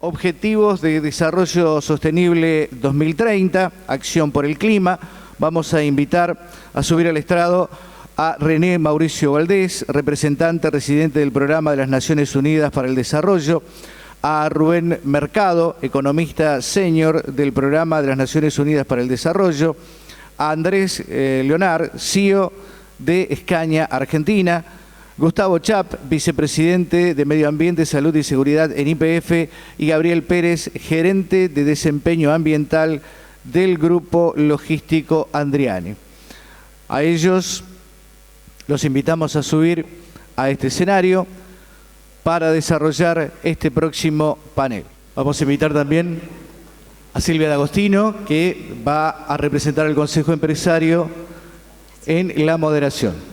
Objetivos de Desarrollo Sostenible 2030, Acción por el Clima. Vamos a invitar a subir al estrado a René Mauricio Valdés, representante residente del Programa de las Naciones Unidas para el Desarrollo, a Rubén Mercado, economista senior del Programa de las Naciones Unidas para el Desarrollo, a Andrés Leonard, CEO de Escaña Argentina, Gustavo Chap, vicepresidente de Medio Ambiente, Salud y Seguridad en YPF, y Gabriel Pérez, gerente de Desempeño Ambiental del Grupo Logístico Andriani. A ellos los invitamos a subir a este escenario para desarrollar este próximo panel. Vamos a invitar también a Silvia D'Agostino, que va a representar al Consejo Empresario en la moderación.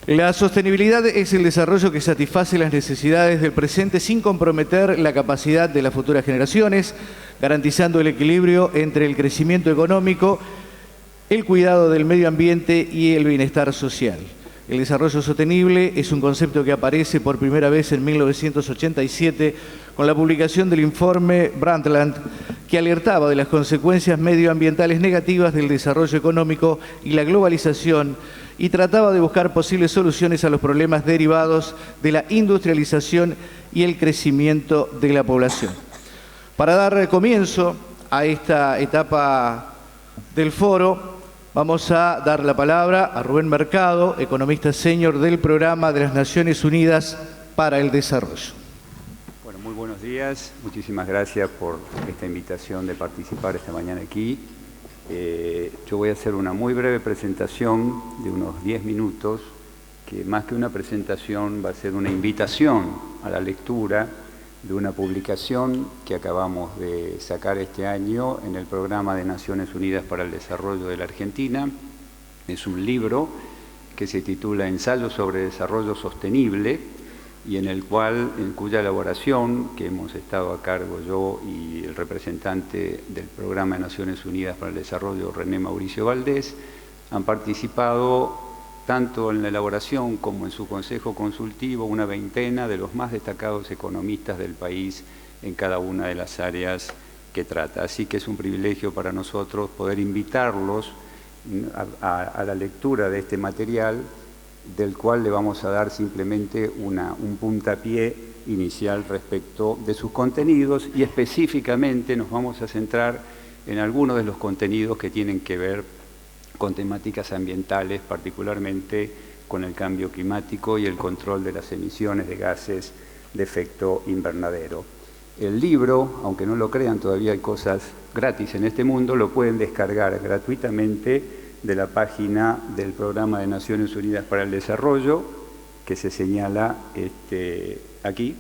La sostenibilidad es el desarrollo que satisface las necesidades del presente sin comprometer la capacidad de las futuras generaciones, garantizando el equilibrio entre el crecimiento económico, el cuidado del medio ambiente y el bienestar social. El desarrollo sostenible es un concepto que aparece por primera vez en 1987 con la publicación del informe Brundtland, que alertaba de las consecuencias medioambientales negativas del desarrollo económico y la globalización, y trataba de buscar posibles soluciones a los problemas derivados de la industrialización y el crecimiento de la población. Para dar comienzo a esta etapa del foro, vamos a dar la palabra a Rubén Mercado, economista senior del Programa de las Naciones Unidas para el Desarrollo. Bueno, muy buenos días. Muchísimas gracias por esta invitación de participar esta mañana aquí. Yo voy a hacer una muy breve presentación de unos 10 minutos, que más que una presentación va a ser una invitación a la lectura de una publicación que acabamos de sacar este año en el Programa de Naciones Unidas para el Desarrollo de la Argentina. Es un libro que se titula Ensayo sobre Desarrollo Sostenible, y en cuya elaboración, que hemos estado a cargo yo y el representante del Programa de Naciones Unidas para el Desarrollo, René Mauricio Valdés, han participado tanto en la elaboración como en su consejo consultivo una veintena de los más destacados economistas del país en cada una de las áreas que trata. Así que es un privilegio para nosotros poder invitarlos a la lectura de este material, del cual le vamos a dar simplemente un puntapié inicial respecto de sus contenidos, y específicamente nos vamos a centrar en algunos de los contenidos que tienen que ver con temáticas ambientales, particularmente con el cambio climático y el control de las emisiones de gases de efecto invernadero. El libro, aunque no lo crean, todavía hay cosas gratis en este mundo, lo pueden descargar gratuitamente de la página del Programa de Naciones Unidas para el Desarrollo, que se señala aquí.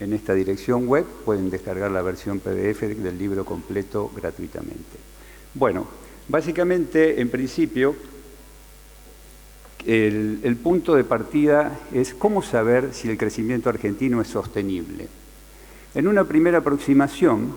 En esta dirección web pueden descargar la versión PDF del libro completo gratuitamente. Bueno, básicamente, en principio, el punto de partida es cómo saber si el crecimiento argentino es sostenible. En una primera aproximación,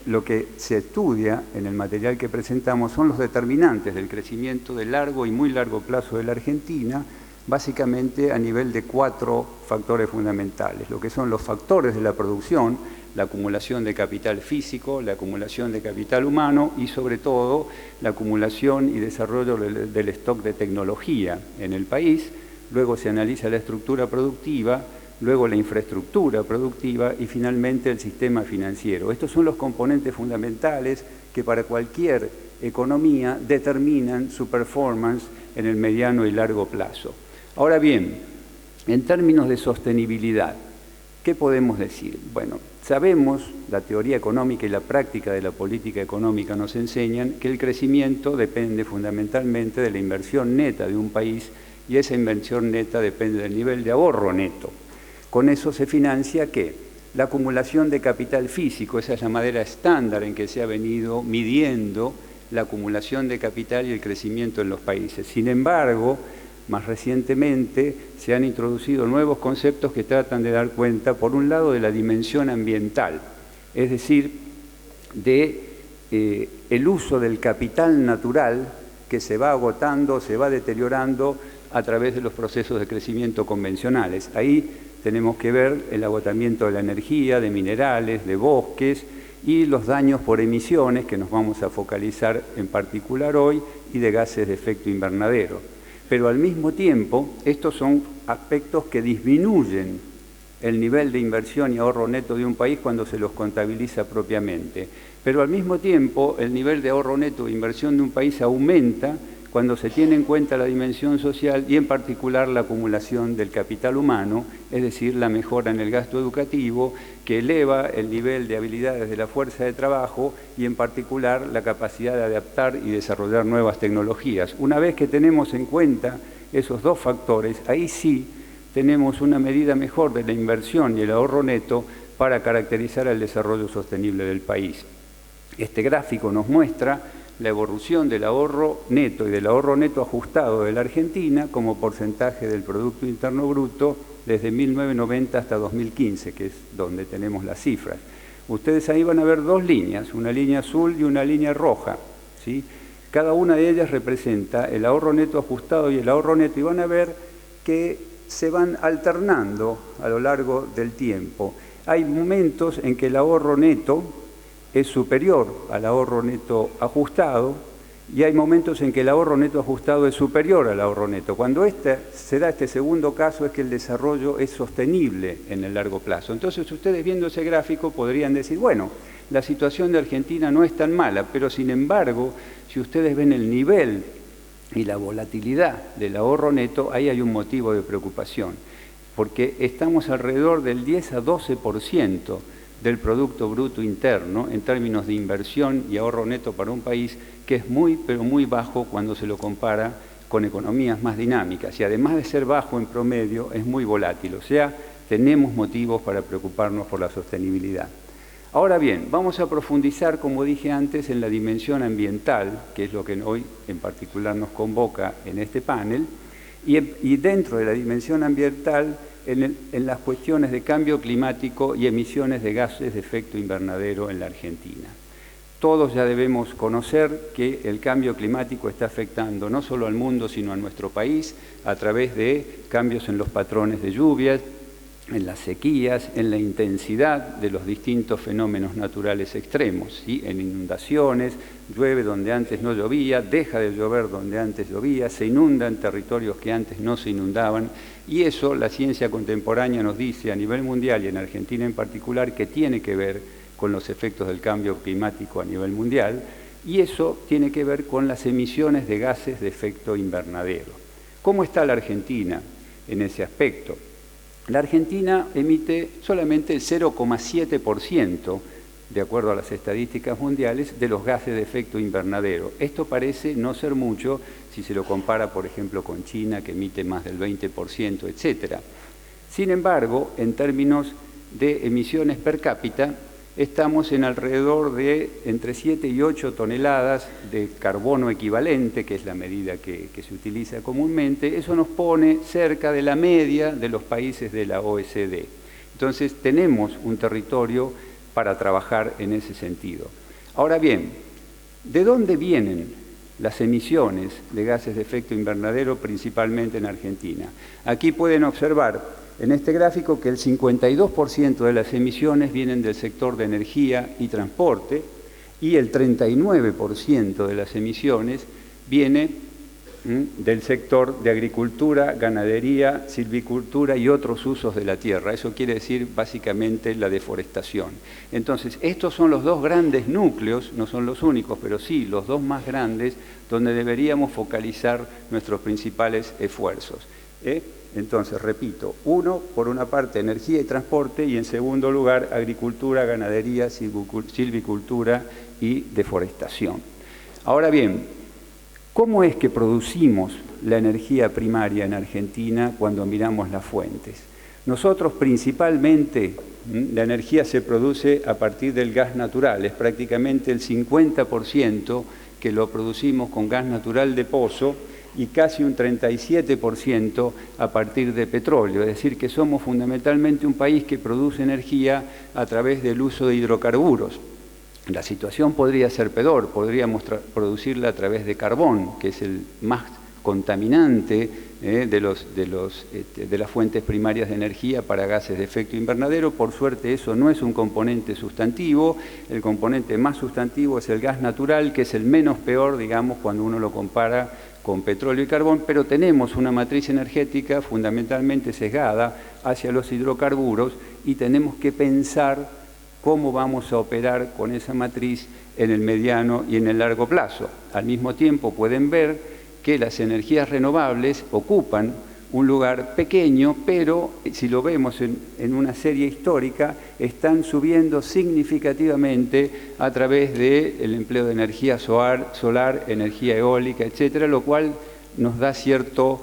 lo que se estudia en el material que presentamos son los determinantes del crecimiento de largo y muy largo plazo de la Argentina, básicamente a nivel de 4 factores fundamentales, lo que son los factores de la producción, la acumulación de capital físico, la acumulación de capital humano y sobre todo la acumulación y desarrollo del stock de tecnología en el país. Luego se analiza la estructura productiva, luego la infraestructura productiva y finalmente el sistema financiero. Estos son los componentes fundamentales que para cualquier economía determinan su performance en el mediano y largo plazo. Ahora bien, en términos de sostenibilidad, ¿qué podemos decir? Bueno, sabemos, la teoría económica y la práctica de la política económica nos enseñan que el crecimiento depende fundamentalmente de la inversión neta de un país, y esa inversión neta depende del nivel de ahorro neto. Con eso se financia ¿qué? La acumulación de capital físico. Esa es la manera estándar en que se ha venido midiendo la acumulación de capital y el crecimiento en los países. Sin embargo, más recientemente se han introducido nuevos conceptos que tratan de dar cuenta, por un lado, de la dimensión ambiental, es decir, el uso del capital natural que se va agotando, se va deteriorando a través de los procesos de crecimiento convencionales. Ahí tenemos que ver el agotamiento de la energía, de minerales, de bosques y los daños por emisiones, que nos vamos a focalizar en particular hoy, y de gases de efecto invernadero. Pero al mismo tiempo, estos son aspectos que disminuyen el nivel de inversión y ahorro neto de un país cuando se los contabiliza propiamente. Pero al mismo tiempo, el nivel de ahorro neto de inversión de un país aumenta cuando se tiene en cuenta la dimensión social y en particular la acumulación del capital humano, es decir, la mejora en el gasto educativo, que eleva el nivel de habilidades de la fuerza de trabajo y en particular la capacidad de adaptar y desarrollar nuevas tecnologías. Una vez que tenemos en cuenta esos dos factores, ahí sí tenemos una medida mejor de la inversión y el ahorro neto para caracterizar el desarrollo sostenible del país. Este gráfico nos muestra la evolución del ahorro neto y del ahorro neto ajustado de la Argentina como porcentaje del Producto Interno Bruto desde 1990 hasta 2015, que es donde tenemos las cifras. Ustedes ahí van a ver dos líneas, una línea azul y una línea roja, ¿sí? Cada una de ellas representa el ahorro neto ajustado y el ahorro neto, y van a ver que se van alternando a lo largo del tiempo. Hay momentos en que el ahorro neto es superior al ahorro neto ajustado y hay momentos en que el ahorro neto ajustado es superior al ahorro neto. Cuando se da este segundo caso es que el desarrollo es sostenible en el largo plazo. Entonces ustedes viendo ese gráfico podrían decir, bueno, la situación de Argentina no es tan mala, pero sin embargo, si ustedes ven el nivel y la volatilidad del ahorro neto, ahí hay un motivo de preocupación, porque estamos alrededor del 10 a 12% del Producto Bruto Interno en términos de inversión y ahorro neto para un país que es muy, pero muy bajo cuando se lo compara con economías más dinámicas y además de ser bajo en promedio es muy volátil, o sea, tenemos motivos para preocuparnos por la sostenibilidad. Ahora bien, vamos a profundizar, como dije antes, en la dimensión ambiental, que es lo que hoy en particular nos convoca en este panel, y dentro de la dimensión ambiental, en las cuestiones de cambio climático y emisiones de gases de efecto invernadero en la Argentina. Todos ya debemos conocer que el cambio climático está afectando no solo al mundo, sino a nuestro país, a través de cambios en los patrones de lluvias, en las sequías, en la intensidad de los distintos fenómenos naturales extremos, ¿sí? En inundaciones, llueve donde antes no llovía, deja de llover donde antes llovía, se inundan territorios que antes no se inundaban, y eso la ciencia contemporánea nos dice a nivel mundial y en Argentina en particular que tiene que ver con los efectos del cambio climático a nivel mundial, y eso tiene que ver con las emisiones de gases de efecto invernadero. ¿Cómo está la Argentina en ese aspecto? La Argentina emite solamente el 0,7%, de acuerdo a las estadísticas mundiales, de los gases de efecto invernadero. Esto parece no ser mucho si se lo compara, por ejemplo, con China, que emite más del 20%, etc. Sin embargo, en términos de emisiones per cápita, estamos en alrededor de entre 7 y 8 toneladas de carbono equivalente, que es la medida que se utiliza comúnmente. Eso nos pone cerca de la media de los países de la OECD. Entonces, tenemos un territorio para trabajar en ese sentido. Ahora bien, ¿de dónde vienen las emisiones de gases de efecto invernadero, principalmente en Argentina? Aquí pueden observar en este gráfico que el 52% de las emisiones vienen del sector de energía y transporte y el 39% de las emisiones viene del sector de agricultura, ganadería, silvicultura y otros usos de la tierra. Eso quiere decir básicamente la deforestación. Entonces, estos son los dos grandes núcleos, no son los únicos, pero sí los dos más grandes donde deberíamos focalizar nuestros principales esfuerzos. Entonces, repito, uno, por una parte, energía y transporte, y en segundo lugar, agricultura, ganadería, silvicultura y deforestación. Ahora bien, ¿cómo es que producimos la energía primaria en Argentina cuando miramos las fuentes? Nosotros principalmente, la energía se produce a partir del gas natural, es prácticamente el 50% que lo producimos con gas natural de pozo, y casi un 37% a partir de petróleo, es decir, que somos fundamentalmente un país que produce energía a través del uso de hidrocarburos. La situación podría ser peor, podríamos producirla a través de carbón, que es el más contaminante de las fuentes primarias de energía para gases de efecto invernadero. Por suerte eso no es un componente sustantivo. El componente más sustantivo es el gas natural, que es el menos peor, digamos, cuando uno lo compara con petróleo y carbón, pero tenemos una matriz energética fundamentalmente sesgada hacia los hidrocarburos y tenemos que pensar cómo vamos a operar con esa matriz en el mediano y en el largo plazo. Al mismo tiempo pueden ver que las energías renovables ocupan un lugar pequeño, pero si lo vemos en una serie histórica, están subiendo significativamente a través del empleo de energía solar, energía eólica, etcétera, lo cual nos da cierto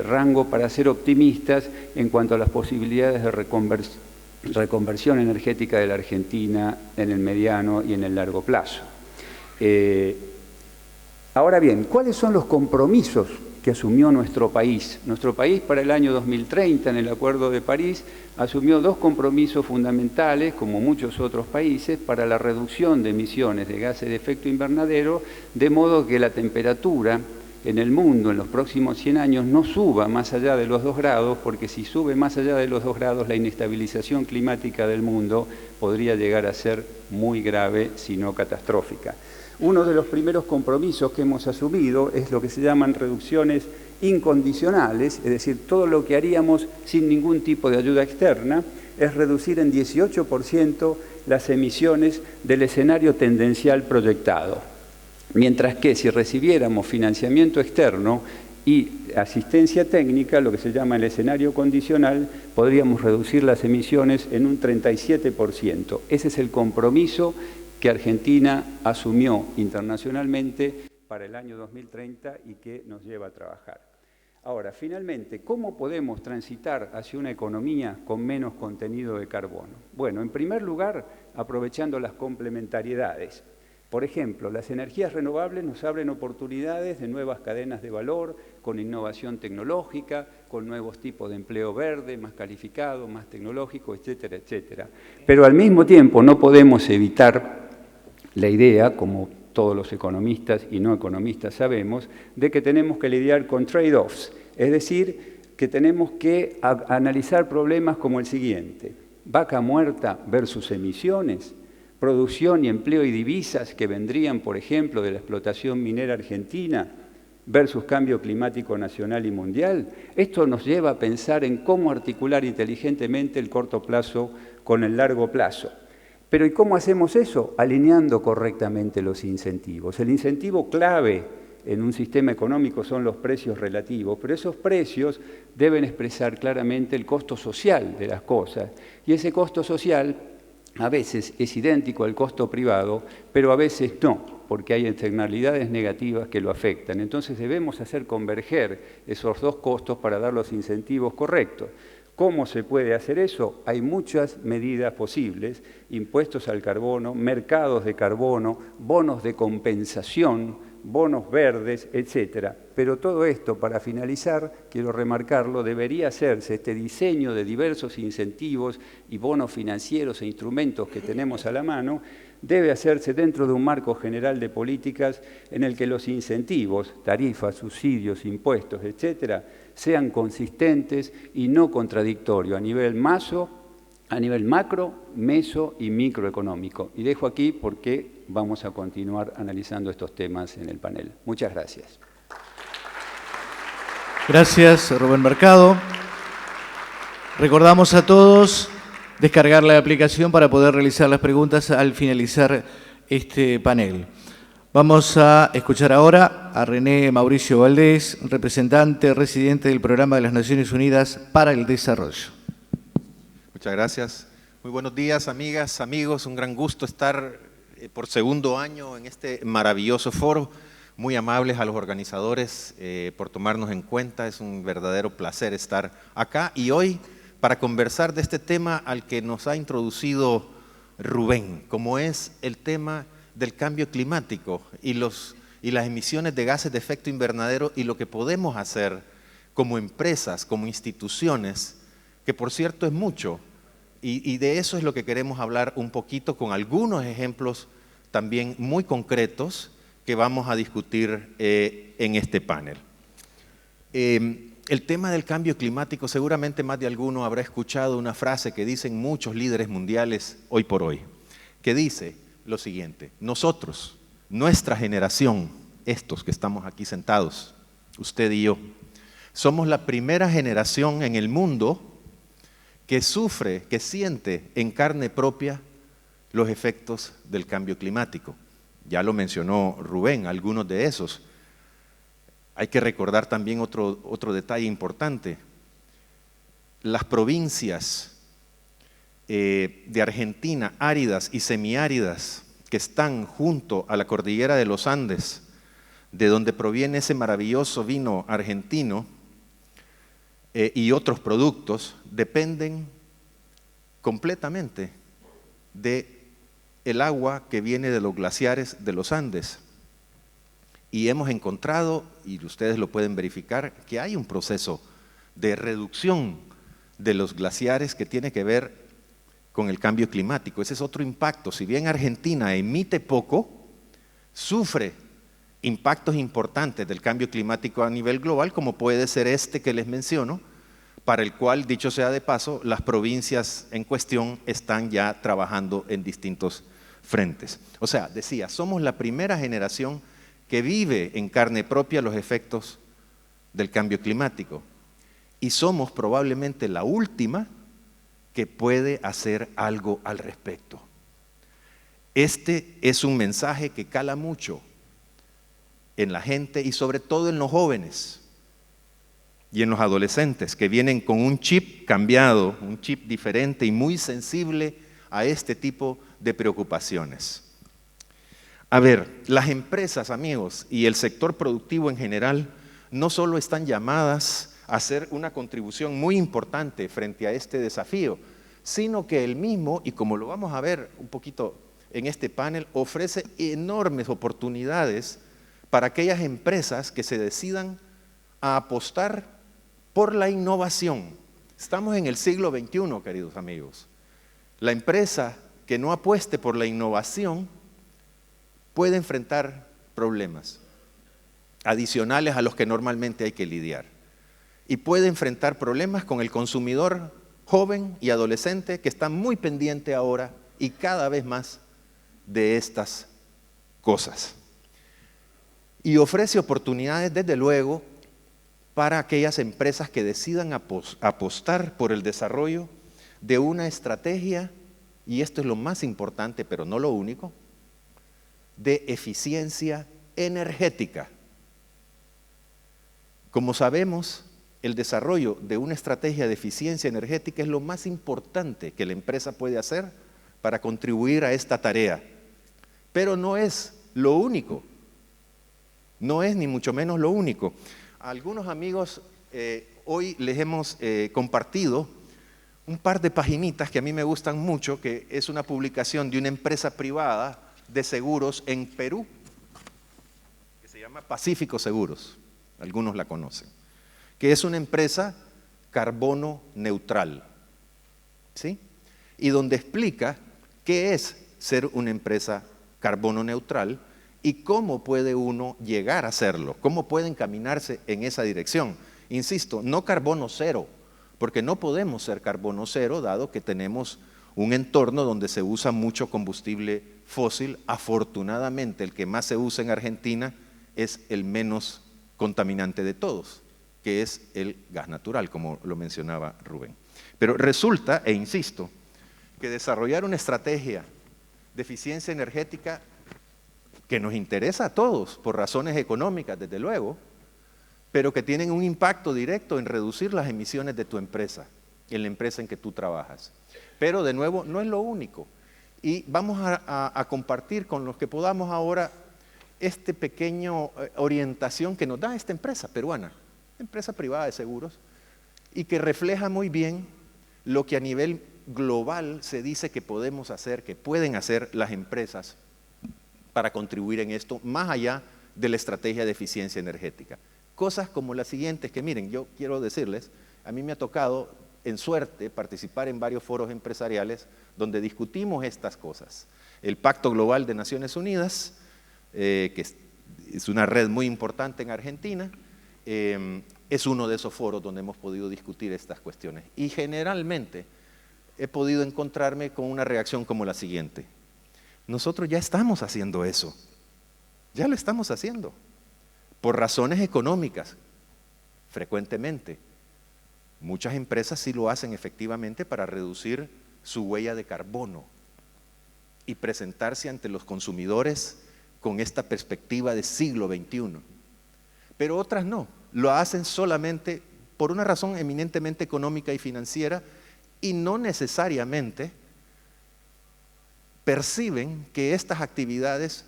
rango para ser optimistas en cuanto a las posibilidades de reconversión energética de la Argentina en el mediano y en el largo plazo. Ahora bien, ¿cuáles son los compromisos que asumió nuestro país? Nuestro país para el año 2030, en el Acuerdo de París, asumió dos compromisos fundamentales, como muchos otros países, para la reducción de emisiones de gases de efecto invernadero, de modo que la temperatura en el mundo en los próximos 100 años no suba más allá de los 2 grados, porque si sube más allá de los 2 grados, la inestabilización climática del mundo podría llegar a ser muy grave, si no catastrófica. Uno de los primeros compromisos que hemos asumido es lo que se llaman reducciones incondicionales, es decir, todo lo que haríamos sin ningún tipo de ayuda externa, es reducir en 18% las emisiones del escenario tendencial proyectado. Mientras que si recibiéramos financiamiento externo y asistencia técnica, lo que se llama el escenario condicional, podríamos reducir las emisiones en un 37%. Ese es el compromiso que Argentina asumió internacionalmente para el año 2030 y que nos lleva a trabajar. Ahora, finalmente, ¿cómo podemos transitar hacia una economía con menos contenido de carbono? Bueno, en primer lugar, aprovechando las complementariedades. Por ejemplo, las energías renovables nos abren oportunidades de nuevas cadenas de valor, con innovación tecnológica, con nuevos tipos de empleo verde, más calificado, más tecnológico, etcétera, etcétera. Pero al mismo tiempo no podemos evitar la idea, como todos los economistas y no economistas sabemos, de que tenemos que lidiar con trade-offs, es decir, que tenemos que analizar problemas como el siguiente: vaca muerta versus emisiones, producción y empleo y divisas que vendrían, por ejemplo, de la explotación minera argentina versus cambio climático nacional y mundial. Esto nos lleva a pensar en cómo articular inteligentemente el corto plazo con el largo plazo. Pero ¿y cómo hacemos eso? Alineando correctamente los incentivos. El incentivo clave en un sistema económico son los precios relativos, pero esos precios deben expresar claramente el costo social de las cosas. Y ese costo social a veces es idéntico al costo privado, pero a veces no, porque hay externalidades negativas que lo afectan. Entonces debemos hacer converger esos dos costos para dar los incentivos correctos. ¿Cómo se puede hacer eso? Hay muchas medidas posibles: impuestos al carbono, mercados de carbono, bonos de compensación, bonos verdes, etcétera. Pero todo esto, para finalizar, quiero remarcarlo, debería hacerse este diseño de diversos incentivos y bonos financieros e instrumentos que tenemos a la mano, debe hacerse dentro de un marco general de políticas en el que los incentivos, tarifas, subsidios, impuestos, etcétera, sean consistentes y no contradictorios a nivel macro, meso y microeconómico. Y dejo aquí porque vamos a continuar analizando estos temas en el panel. Muchas gracias. Gracias, Rubén Mercado. Recordamos a todos descargar la aplicación para poder realizar las preguntas al finalizar este panel. Vamos a escuchar ahora a René Mauricio Valdés, representante residente del Programa de las Naciones Unidas para el Desarrollo. Muchas gracias. Muy buenos días, amigas, amigos. Un gran gusto estar por segundo año en este maravilloso foro. Muy amables a los organizadores por tomarnos en cuenta. Es un verdadero placer estar acá y hoy para conversar de este tema al que nos ha introducido Rubén, como es el tema del cambio climático y las emisiones de gases de efecto invernadero y lo que podemos hacer como empresas, como instituciones, que por cierto es mucho, y de eso es lo que queremos hablar un poquito con algunos ejemplos también muy concretos que vamos a discutir en este panel. El tema del cambio climático, seguramente más de alguno habrá escuchado una frase que dicen muchos líderes mundiales hoy por hoy, que dice lo siguiente: nosotros, nuestra generación, estos que estamos aquí sentados, usted y yo, somos la primera generación en el mundo que sufre, que siente en carne propia los efectos del cambio climático. Ya lo mencionó Rubén, algunos de esos. Hay que recordar también otro detalle importante. Las provincias de Argentina, áridas y semiáridas, que están junto a la cordillera de los Andes, de donde proviene ese maravilloso vino argentino y otros productos, dependen completamente del agua que viene de los glaciares de los Andes. Y hemos encontrado, y ustedes lo pueden verificar, que hay un proceso de reducción de los glaciares que tiene que ver con el cambio climático. Ese es otro impacto. Si bien Argentina emite poco, sufre impactos importantes del cambio climático a nivel global, como puede ser este que les menciono, para el cual, dicho sea de paso, las provincias en cuestión están ya trabajando en distintos frentes. O sea, decía, somos la primera generación que vive en carne propia los efectos del cambio climático y somos probablemente la última que puede hacer algo al respecto. Este es un mensaje que cala mucho en la gente y sobre todo en los jóvenes y en los adolescentes que vienen con un chip cambiado, un chip diferente y muy sensible a este tipo de preocupaciones. A ver, las empresas, amigos, y el sector productivo en general no solo están llamadas a hacer una contribución muy importante frente a este desafío, sino que el mismo, y como lo vamos a ver un poquito en este panel, ofrece enormes oportunidades para aquellas empresas que se decidan a apostar por la innovación. Estamos en el siglo XXI, queridos amigos. La empresa que no apueste por la innovación puede enfrentar problemas adicionales a los que normalmente hay que lidiar. Y puede enfrentar problemas con el consumidor joven y adolescente que está muy pendiente ahora y cada vez más de estas cosas. Y ofrece oportunidades, desde luego, para aquellas empresas que decidan apostar por el desarrollo de una estrategia, y esto es lo más importante, pero no lo único, de eficiencia energética. Como sabemos, el desarrollo de una estrategia de eficiencia energética es lo más importante que la empresa puede hacer para contribuir a esta tarea. Pero no es lo único, no es ni mucho menos lo único. A algunos amigos hoy les hemos compartido un par de paginitas que a mí me gustan mucho, que es una publicación de una empresa privada de seguros en Perú, que se llama Pacífico Seguros, algunos la conocen, que es una empresa carbono neutral, ¿sí? Y donde explica qué es ser una empresa carbono neutral y cómo puede uno llegar a hacerlo, cómo puede encaminarse en esa dirección. Insisto, no carbono cero, porque no podemos ser carbono cero dado que tenemos un entorno donde se usa mucho combustible fósil. Afortunadamente, el que más se usa en Argentina es el menos contaminante de todos, que es el gas natural, como lo mencionaba Rubén. Pero resulta, e insisto, que desarrollar una estrategia de eficiencia energética que nos interesa a todos, por razones económicas, desde luego, pero que tienen un impacto directo en reducir las emisiones de tu empresa, en la empresa en que tú trabajas. Pero, de nuevo, no es lo único. Y vamos a compartir con los que podamos ahora esta pequeña orientación que nos da esta empresa peruana, empresa privada de seguros, y que refleja muy bien lo que a nivel global se dice que podemos hacer, que pueden hacer las empresas para contribuir en esto, más allá de la estrategia de eficiencia energética. Cosas como las siguientes, que miren, yo quiero decirles, a mí me ha tocado en suerte participar en varios foros empresariales donde discutimos estas cosas. El Pacto Global de Naciones Unidas, que es una red muy importante en Argentina, es uno de esos foros donde hemos podido discutir estas cuestiones. Y generalmente he podido encontrarme con una reacción como la siguiente: nosotros ya estamos haciendo eso, ya lo estamos haciendo, por razones económicas, frecuentemente. Muchas empresas sí lo hacen efectivamente para reducir su huella de carbono y presentarse ante los consumidores con esta perspectiva de siglo XXI. Pero otras no, lo hacen solamente por una razón eminentemente económica y financiera, y no necesariamente perciben que estas actividades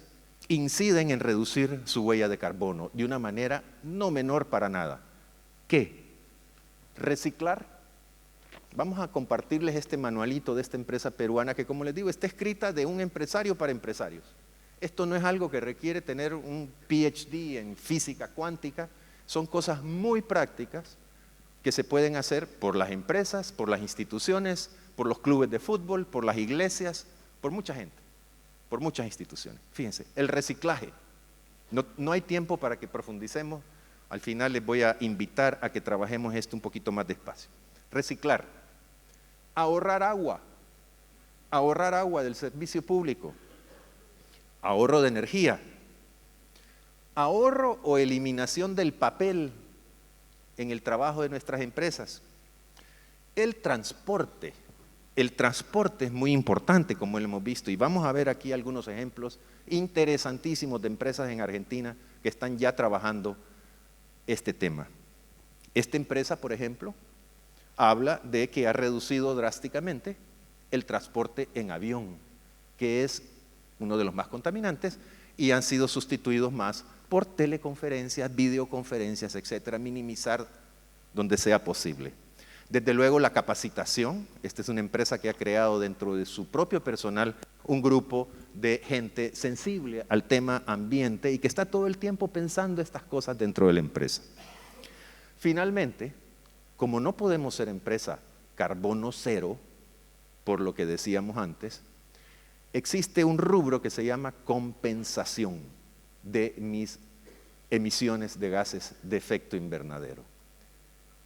inciden en reducir su huella de carbono de una manera no menor para nada. ¿Qué? Reciclar. Vamos a compartirles este manualito de esta empresa peruana que, como les digo, está escrita de un empresario para empresarios. Esto no es algo que requiere tener un PhD en física cuántica, son cosas muy prácticas que se pueden hacer por las empresas, por las instituciones, por los clubes de fútbol, por las iglesias, por mucha gente, por muchas instituciones. Fíjense, el reciclaje. No hay tiempo para que profundicemos, al final les voy a invitar a que trabajemos esto un poquito más despacio. Reciclar, ahorrar agua del servicio público, ahorro de energía, ahorro o eliminación del papel en el trabajo de nuestras empresas. El transporte es muy importante, como lo hemos visto, y vamos a ver aquí algunos ejemplos interesantísimos de empresas en Argentina que están ya trabajando este tema. Esta empresa, por ejemplo, habla de que ha reducido drásticamente el transporte en avión, que es uno de los más contaminantes, y han sido sustituidos más por teleconferencias, videoconferencias, etcétera, minimizar donde sea posible. Desde luego la capacitación. Esta es una empresa que ha creado dentro de su propio personal un grupo de gente sensible al tema ambiente y que está todo el tiempo pensando estas cosas dentro de la empresa. Finalmente, como no podemos ser empresa carbono cero, por lo que decíamos antes, existe un rubro que se llama compensación de mis emisiones de gases de efecto invernadero.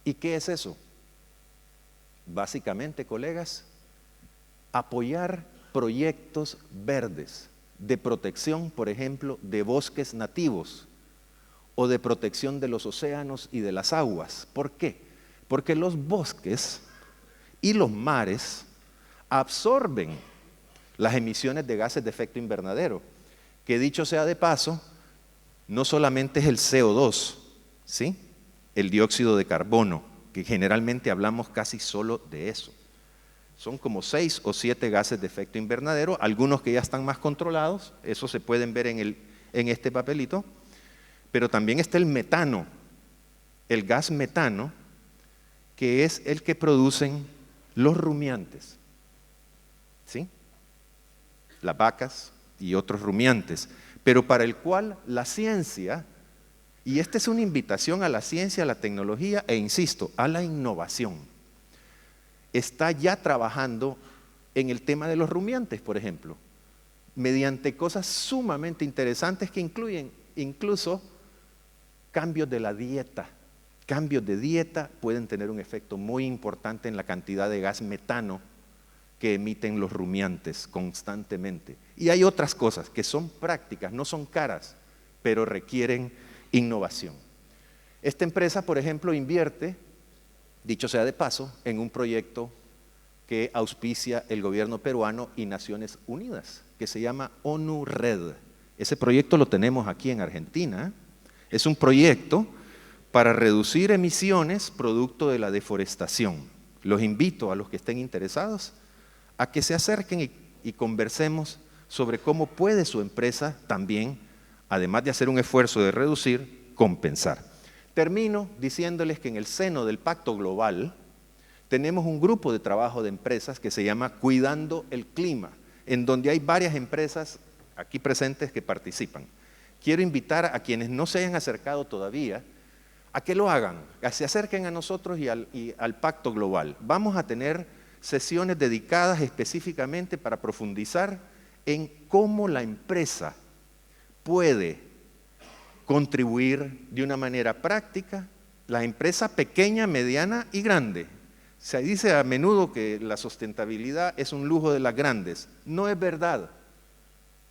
¿Y qué es eso? Básicamente, colegas, apoyar proyectos verdes de protección, por ejemplo, de bosques nativos o de protección de los océanos y de las aguas. ¿Por qué? Porque los bosques y los mares absorben las emisiones de gases de efecto invernadero, que dicho sea de paso, no solamente es el CO2, ¿sí?, el dióxido de carbono, que generalmente hablamos casi solo de eso. Son como 6 o 7 gases de efecto invernadero, algunos que ya están más controlados, eso se pueden ver en este papelito, pero también está el metano, el gas metano, que es el que producen los rumiantes, ¿sí?, las vacas y otros rumiantes, pero para el cual la ciencia, y esta es una invitación a la ciencia, a la tecnología e insisto, a la innovación, está ya trabajando en el tema de los rumiantes, por ejemplo, mediante cosas sumamente interesantes que incluyen incluso cambios de la dieta. Cambios de dieta pueden tener un efecto muy importante en la cantidad de gas metano que emiten los rumiantes constantemente. Y hay otras cosas que son prácticas, no son caras, pero requieren innovación. Esta empresa, por ejemplo, invierte, dicho sea de paso, en un proyecto que auspicia el gobierno peruano y Naciones Unidas, que se llama ONU Red. Ese proyecto lo tenemos aquí en Argentina. Es un proyecto para reducir emisiones producto de la deforestación. Los invito a los que estén interesados a que se acerquen y conversemos sobre cómo puede su empresa también, además de hacer un esfuerzo de reducir, compensar. Termino diciéndoles que en el seno del Pacto Global tenemos un grupo de trabajo de empresas que se llama Cuidando el Clima, en donde hay varias empresas aquí presentes que participan. Quiero invitar a quienes no se hayan acercado todavía a que lo hagan, que se acerquen a nosotros y al Pacto Global. Vamos a tener sesiones dedicadas específicamente para profundizar en cómo la empresa puede contribuir de una manera práctica la empresa pequeña, mediana y grande. Se dice a menudo que la sustentabilidad es un lujo de las grandes. No es verdad.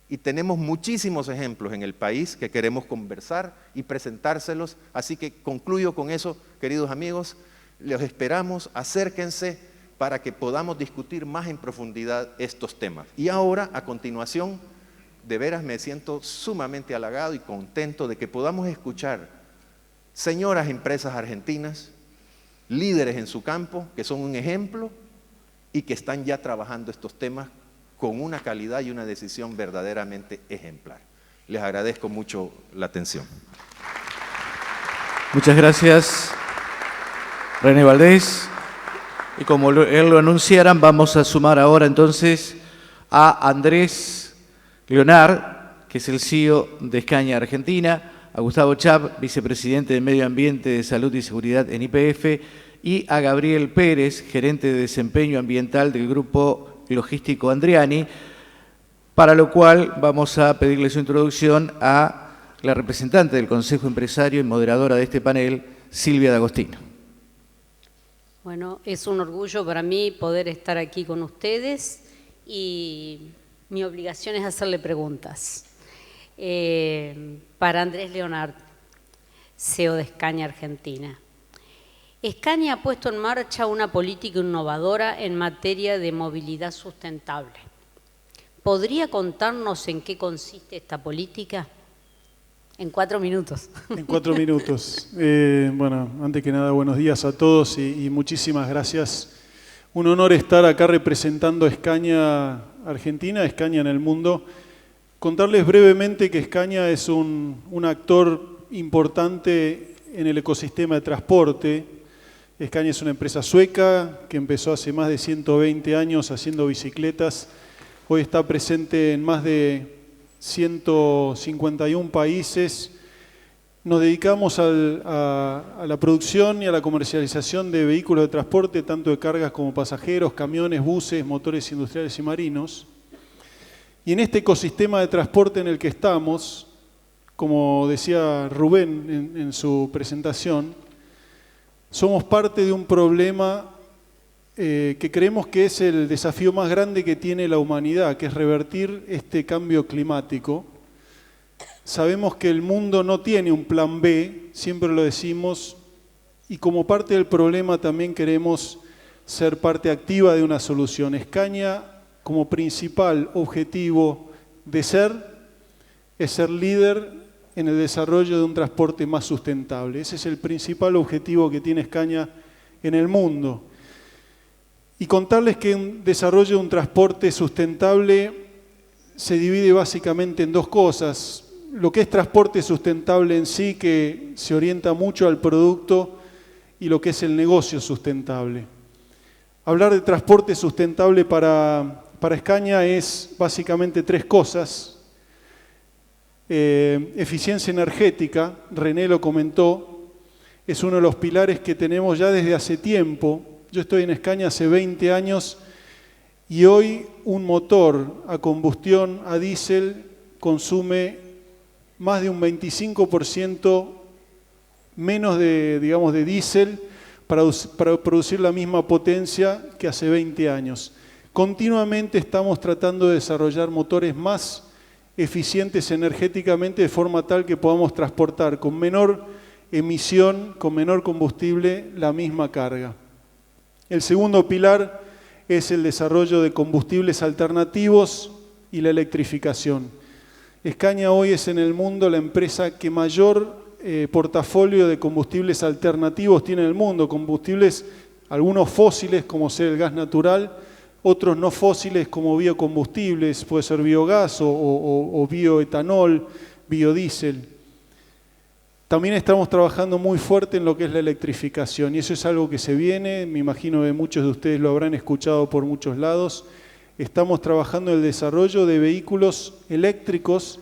Y tenemos muchísimos ejemplos en el país que queremos conversar y presentárselos. Así que concluyo con eso, queridos amigos. Los esperamos, acérquense para que podamos discutir más en profundidad estos temas. Y ahora, a continuación, de veras me siento sumamente halagado y contento de que podamos escuchar señoras empresas argentinas, líderes en su campo, que son un ejemplo y que están ya trabajando estos temas con una calidad y una decisión verdaderamente ejemplar. Les agradezco mucho la atención. Muchas gracias, René Valdés. Y como él lo anunciaran, vamos a sumar ahora entonces a Andrés Leonard, que es el CEO de Escaña Argentina, a Gustavo Chap, vicepresidente de Medio Ambiente, de Salud y Seguridad en YPF, y a Gabriel Pérez, gerente de Desempeño Ambiental del Grupo Logístico Andriani, para lo cual vamos a pedirle su introducción a la representante del Consejo Empresario y moderadora de este panel, Silvia D'Agostino. Bueno, es un orgullo para mí poder estar aquí con ustedes y mi obligación es hacerle preguntas. Para Andrés Leonard, CEO de Escaña Argentina. Escaña ha puesto en marcha una política innovadora en materia de movilidad sustentable. ¿Podría contarnos en qué consiste esta política? En 4 minutos. En 4 minutos. Bueno, antes que nada, buenos días a todos y muchísimas gracias. Un honor estar acá representando a Escaña Argentina, Escaña en el mundo. Contarles brevemente que Escaña es un actor importante en el ecosistema de transporte. Escaña es una empresa sueca que empezó hace más de 120 años haciendo bicicletas. Hoy está presente en más de 151 países. Nos dedicamos a la producción y a la comercialización de vehículos de transporte, tanto de cargas como pasajeros, camiones, buses, motores industriales y marinos. Y en este ecosistema de transporte en el que estamos, como decía Rubén en su presentación, somos parte de un problema que creemos que es el desafío más grande que tiene la humanidad, que es revertir este cambio climático. Sabemos que el mundo no tiene un plan B, siempre lo decimos, y como parte del problema también queremos ser parte activa de una solución. Escaña, como principal objetivo de ser, es ser líder en el desarrollo de un transporte más sustentable. Ese es el principal objetivo que tiene Escaña en el mundo. Y contarles que un desarrollo de un transporte sustentable se divide básicamente en 2 cosas. Lo que es transporte sustentable en sí, que se orienta mucho al producto, y lo que es el negocio sustentable. Hablar de transporte sustentable para Escaña es básicamente 3 cosas. Eficiencia energética, René lo comentó, es uno de los pilares que tenemos ya desde hace tiempo. Yo estoy en Escaña hace 20 años y hoy un motor a combustión a diésel consume más de un 25% menos de diésel para producir la misma potencia que hace 20 años. Continuamente estamos tratando de desarrollar motores más eficientes energéticamente de forma tal que podamos transportar con menor emisión, con menor combustible, la misma carga. El segundo pilar es el desarrollo de combustibles alternativos y la electrificación. Escaña hoy es en el mundo la empresa que mayor portafolio de combustibles alternativos tiene en el mundo, combustibles, algunos fósiles como ser el gas natural, otros no fósiles como biocombustibles, puede ser biogás o bioetanol, biodiesel. También estamos trabajando muy fuerte en lo que es la electrificación y eso es algo que se viene, me imagino que muchos de ustedes lo habrán escuchado por muchos lados. Estamos trabajando en el desarrollo de vehículos eléctricos.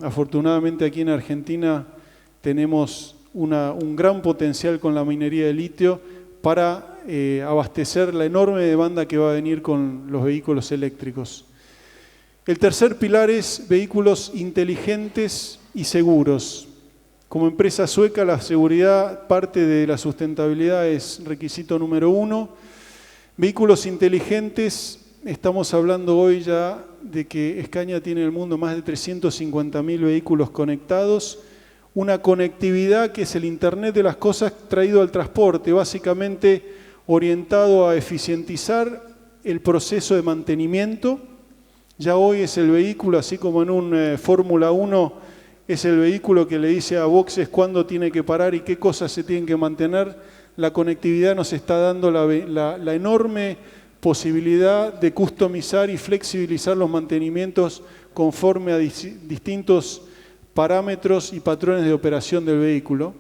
Afortunadamente aquí en Argentina tenemos un gran potencial con la minería de litio para abastecer la enorme demanda que va a venir con los vehículos eléctricos. El tercer pilar es vehículos inteligentes y seguros. Como empresa sueca, la seguridad, parte de la sustentabilidad es requisito número 1. Vehículos inteligentes, estamos hablando hoy ya de que Scania tiene en el mundo más de 350.000 vehículos conectados. Una conectividad que es el Internet de las cosas traído al transporte, básicamente orientado a eficientizar el proceso de mantenimiento. Ya hoy es el vehículo, así como en un Fórmula 1, es el vehículo que le dice a boxes cuándo tiene que parar y qué cosas se tienen que mantener. La conectividad nos está dando la enorme posibilidad de customizar y flexibilizar los mantenimientos conforme a distintos parámetros y patrones de operación del vehículo.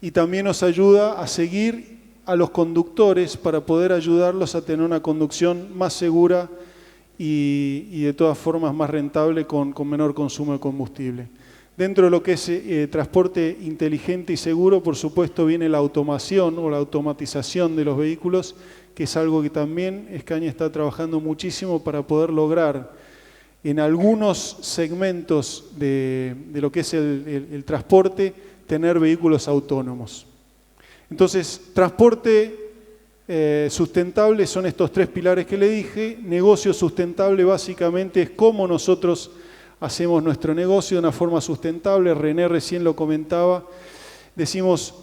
Y también nos ayuda a seguir a los conductores para poder ayudarlos a tener una conducción más segura y de todas formas más rentable con menor consumo de combustible. Dentro de lo que es transporte inteligente y seguro, por supuesto, viene la automación o la automatización de los vehículos, que es algo que también Scania está trabajando muchísimo para poder lograr en algunos segmentos de lo que es el transporte, tener vehículos autónomos. Entonces, transporte sustentable son estos 3 pilares que le dije. Negocio sustentable básicamente es cómo nosotros hacemos nuestro negocio de una forma sustentable. René recién lo comentaba. Decimos,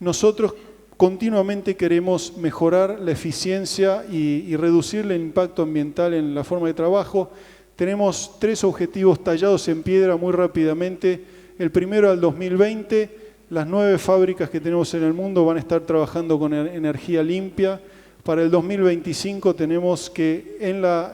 nosotros continuamente queremos mejorar la eficiencia y reducir el impacto ambiental en la forma de trabajo. Tenemos 3 objetivos tallados en piedra muy rápidamente. El primero al 2020. Las 9 fábricas que tenemos en el mundo van a estar trabajando con energía limpia. Para el 2025 tenemos que en la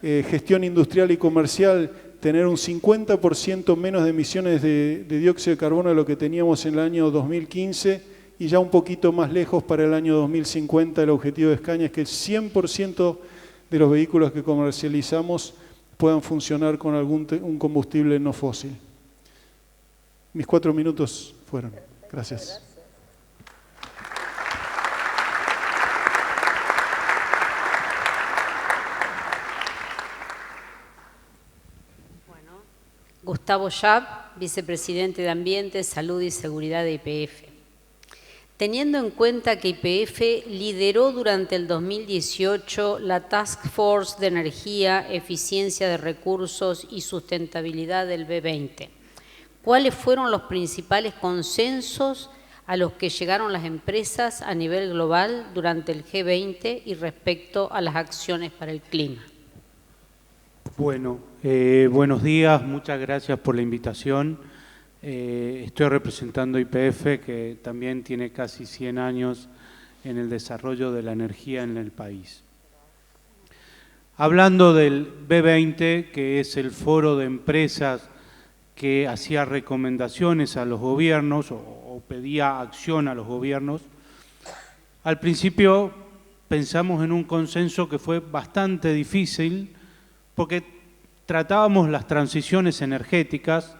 gestión industrial y comercial tener un 50% menos de emisiones de dióxido de carbono de lo que teníamos en el año 2015 y ya un poquito más lejos para el año 2050 el objetivo de Scania es que el 100% de los vehículos que comercializamos puedan funcionar con un combustible no fósil. Mis 4 minutos fueron. Gracias. Bueno, Gustavo Schaap, vicepresidente de Ambiente, Salud y Seguridad de YPF. Teniendo en cuenta que YPF lideró durante el 2018 la Task Force de Energía, Eficiencia de Recursos y Sustentabilidad del B20, ¿cuáles fueron los principales consensos a los que llegaron las empresas a nivel global durante el G20 y respecto a las acciones para el clima? Bueno, buenos días, muchas gracias por la invitación. Estoy representando YPF, que también tiene casi 100 años en el desarrollo de la energía en el país. Hablando del B20, que es el foro de empresas que hacía recomendaciones a los gobiernos o pedía acción a los gobiernos, al principio pensamos en un consenso que fue bastante difícil porque tratábamos las transiciones energéticas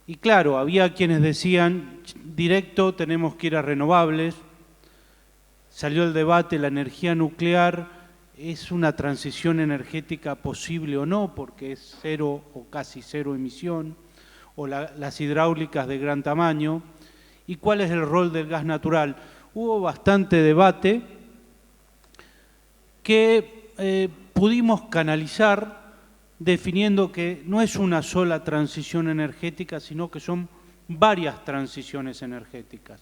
y claro, había quienes decían directo tenemos que ir a renovables, salió el debate, la energía nuclear, ¿es una transición energética posible o no? Porque es 0 o casi 0 emisión, o las hidráulicas de gran tamaño. ¿Y cuál es el rol del gas natural? Hubo bastante debate que pudimos canalizar definiendo que no es una sola transición energética, sino que son varias transiciones energéticas.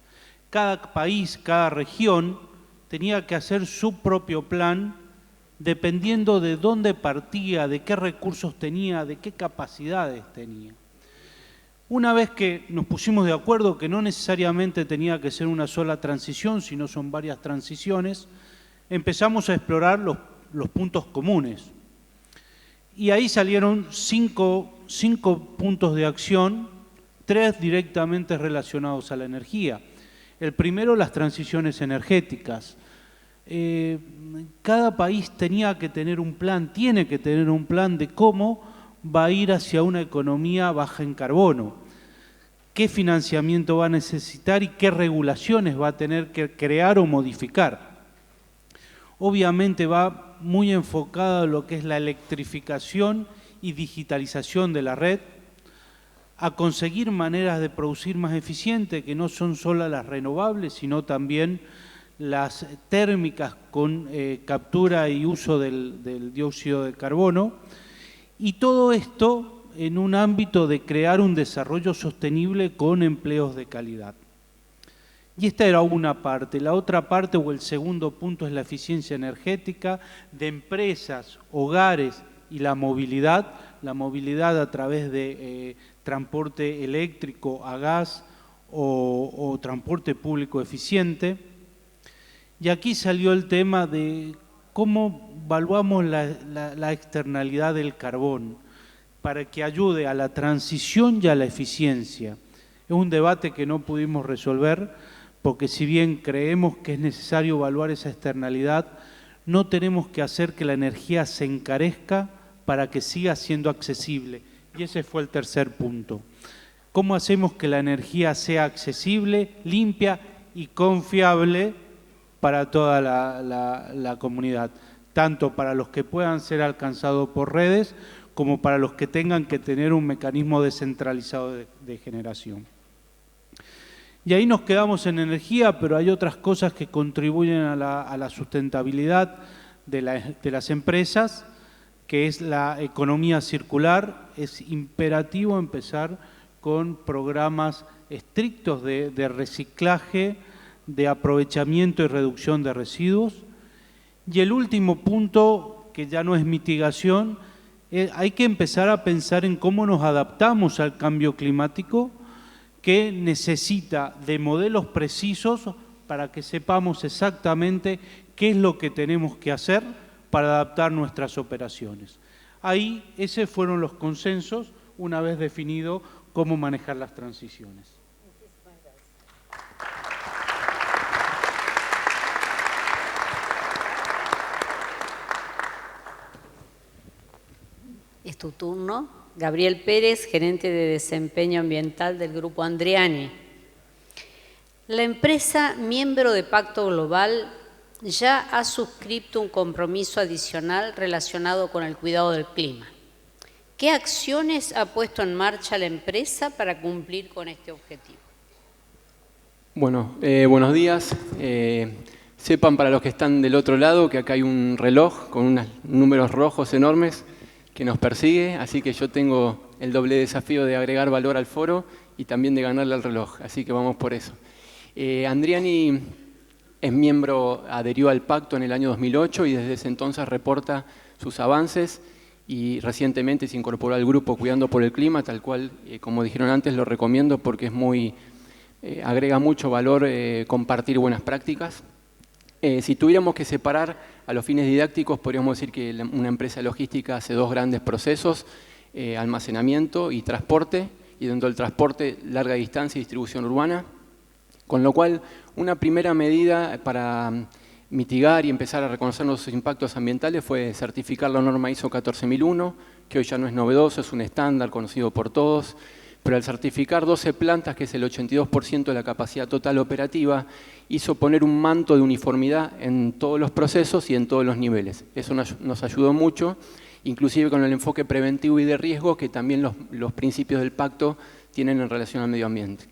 Cada país, cada región tenía que hacer su propio plan dependiendo de dónde partía, de qué recursos tenía, de qué capacidades tenía. Una vez que nos pusimos de acuerdo que no necesariamente tenía que ser una sola transición, sino son varias transiciones, empezamos a explorar los puntos comunes. Y ahí salieron cinco puntos de acción, 3 directamente relacionados a la energía. El primero, las transiciones energéticas. Cada país tenía que tener un plan, tiene que tener un plan de cómo va a ir hacia una economía baja en carbono, qué financiamiento va a necesitar y qué regulaciones va a tener que crear o modificar. Obviamente va muy enfocada a lo que es la electrificación y digitalización de la red, a conseguir maneras de producir más eficiente, que no son solo las renovables, sino también las térmicas con captura y uso del dióxido de carbono. Y todo esto en un ámbito de crear un desarrollo sostenible con empleos de calidad. Y esta era una parte. La otra parte, o el segundo punto, es la eficiencia energética de empresas, hogares y la movilidad a través de transporte eléctrico a gas o transporte público eficiente. Y aquí salió el tema de cómo evaluamos la externalidad del carbón para que ayude a la transición y a la eficiencia. Es un debate que no pudimos resolver porque si bien creemos que es necesario evaluar esa externalidad, no tenemos que hacer que la energía se encarezca para que siga siendo accesible. Y ese fue el tercer punto. ¿Cómo hacemos que la energía sea accesible, limpia y confiable para toda la comunidad? Tanto para los que puedan ser alcanzados por redes, como para los que tengan que tener un mecanismo descentralizado de generación. Y ahí nos quedamos en energía, pero hay otras cosas que contribuyen a la sustentabilidad de las empresas, que es la economía circular. Es imperativo empezar con programas estrictos de reciclaje, de aprovechamiento y reducción de residuos. Y el último punto, que ya no es mitigación, hay que empezar a pensar en cómo nos adaptamos al cambio climático, que necesita de modelos precisos para que sepamos exactamente qué es lo que tenemos que hacer para adaptar nuestras operaciones. Ahí, esos fueron los consensos, una vez definido cómo manejar las transiciones. Es tu turno. Gabriel Pérez, gerente de desempeño ambiental del Grupo Andriani. La empresa, miembro de Pacto Global, ya ha suscrito un compromiso adicional relacionado con el cuidado del clima. ¿Qué acciones ha puesto en marcha la empresa para cumplir con este objetivo? Bueno, buenos días. Sepan para los que están del otro lado que acá hay un reloj con unos números rojos enormes que nos persigue, así que yo tengo el doble desafío de agregar valor al foro y también de ganarle al reloj, así que vamos por eso. Andriani es miembro, adherió al pacto en el año 2008 y desde ese entonces reporta sus avances y recientemente se incorporó al grupo Cuidando por el Clima, tal cual, como dijeron antes, lo recomiendo porque es agrega mucho valor compartir buenas prácticas. Si tuviéramos que separar a los fines didácticos, podríamos decir que una empresa logística hace dos grandes procesos, almacenamiento y transporte, y dentro del transporte, larga distancia y distribución urbana, con lo cual una primera medida para mitigar y empezar a reconocer los impactos ambientales fue certificar la norma ISO 14001, que hoy ya no es novedoso, es un estándar conocido por todos, pero al certificar 12 plantas, que es el 82% de la capacidad total operativa, hizo poner un manto de uniformidad en todos los procesos y en todos los niveles. Eso nos ayudó mucho, inclusive con el enfoque preventivo y de riesgo que también los principios del pacto tienen en relación al medio ambiente.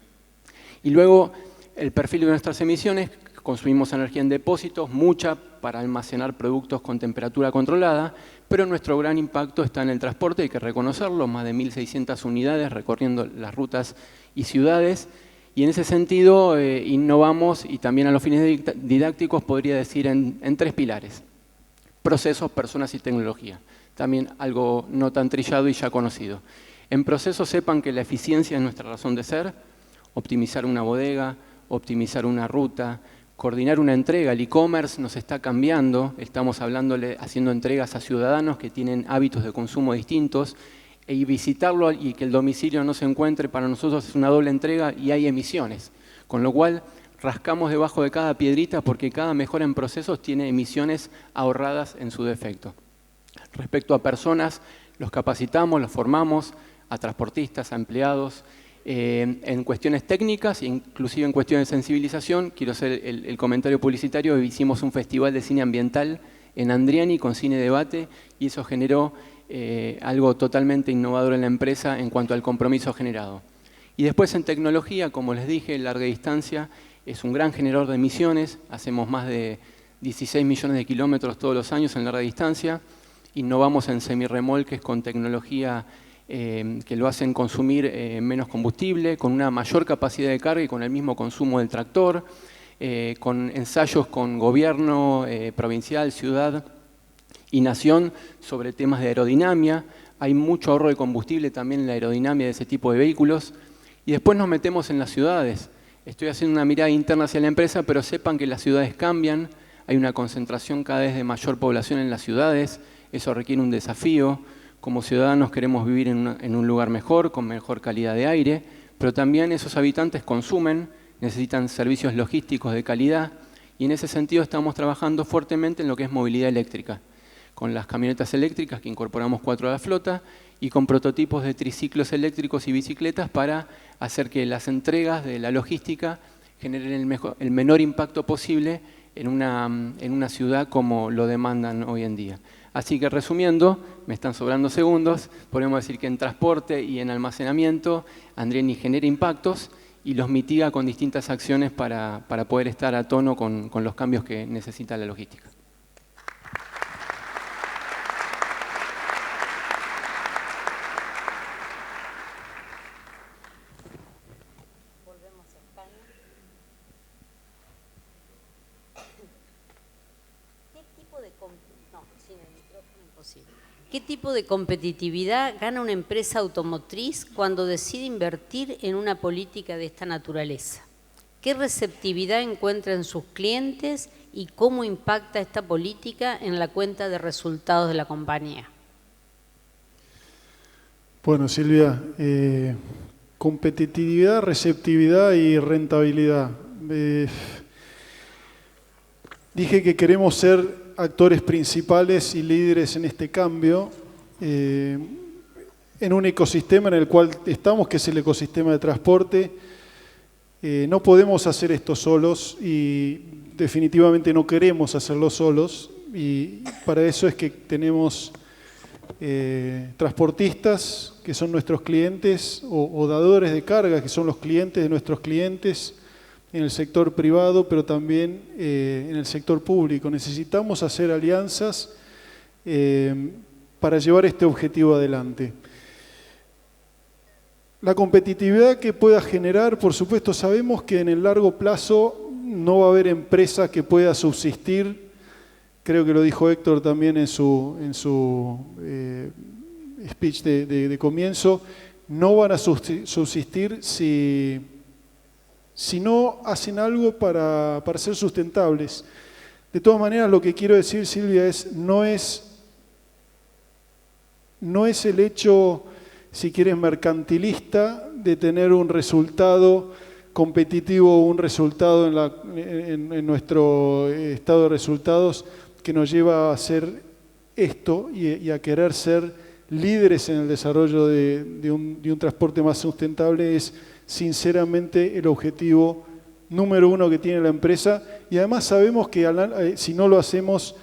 Y luego, el perfil de nuestras emisiones: consumimos energía en depósitos, mucha para almacenar productos con temperatura controlada, pero nuestro gran impacto está en el transporte, hay que reconocerlo, más de 1.600 unidades recorriendo las rutas y ciudades, y en ese sentido innovamos, y también a los fines didácticos podría decir en tres pilares: procesos, personas y tecnología. También algo no tan trillado y ya conocido. En procesos, sepan que la eficiencia es nuestra razón de ser: optimizar una bodega, optimizar una ruta, coordinar una entrega. El e-commerce nos está cambiando, estamos haciendo entregas a ciudadanos que tienen hábitos de consumo distintos, y visitarlo y que el domicilio no se encuentre para nosotros es una doble entrega y hay emisiones. Con lo cual, rascamos debajo de cada piedrita porque cada mejora en procesos tiene emisiones ahorradas en su defecto. Respecto a personas, los capacitamos, los formamos, a transportistas, a empleados, en cuestiones técnicas, inclusive en cuestiones de sensibilización. Quiero hacer el comentario publicitario: hicimos un festival de cine ambiental en Andriani con cine debate y eso generó algo totalmente innovador en la empresa en cuanto al compromiso generado. Y después en tecnología, como les dije, larga distancia es un gran generador de emisiones, hacemos más de 16 millones de kilómetros todos los años en larga distancia, innovamos en semirremolques con tecnología que lo hacen consumir menos combustible, con una mayor capacidad de carga y con el mismo consumo del tractor, con ensayos con gobierno provincial, ciudad y nación sobre temas de aerodinámica. Hay mucho ahorro de combustible también en la aerodinámica de ese tipo de vehículos. Y después nos metemos en las ciudades. Estoy haciendo una mirada interna hacia la empresa, pero sepan que las ciudades cambian, hay una concentración cada vez de mayor población en las ciudades, eso requiere un desafío. Como ciudadanos queremos vivir en un lugar mejor, con mejor calidad de aire, pero también esos habitantes consumen, necesitan servicios logísticos de calidad, y en ese sentido estamos trabajando fuertemente en lo que es movilidad eléctrica, con las camionetas eléctricas que incorporamos 4 a la flota y con prototipos de triciclos eléctricos y bicicletas para hacer que las entregas de la logística generen el menor impacto posible en una ciudad como lo demandan hoy en día. Así que resumiendo, me están sobrando segundos, podemos decir que en transporte y en almacenamiento Andrieni genera impactos y los mitiga con distintas acciones para poder estar a tono con los cambios que necesita la logística. ¿Qué tipo de competitividad gana una empresa automotriz cuando decide invertir en una política de esta naturaleza? ¿Qué receptividad encuentra en sus clientes y cómo impacta esta política en la cuenta de resultados de la compañía? Bueno, Silvia, competitividad, receptividad y rentabilidad. Dije que queremos ser actores principales y líderes en este cambio, en un ecosistema en el cual estamos, que es el ecosistema de transporte. No podemos hacer esto solos y definitivamente no queremos hacerlo solos, y para eso es que tenemos transportistas, que son nuestros clientes, o dadores de carga, que son los clientes de nuestros clientes, en el sector privado, pero también en el sector público. Necesitamos hacer alianzas para llevar este objetivo adelante. La competitividad que pueda generar, por supuesto, sabemos que en el largo plazo no va a haber empresa que pueda subsistir. Creo que lo dijo Héctor también en su speech de comienzo. No van a subsistir si no hacen algo para ser sustentables. De todas maneras, lo que quiero decir, Silvia, no es el hecho, si quieres, mercantilista de tener un resultado competitivo, un resultado en nuestro estado de resultados que nos lleva a hacer esto y a querer ser líderes en el desarrollo de un transporte más sustentable. Es sinceramente el objetivo número 1 que tiene la empresa, y además sabemos que si no lo hacemos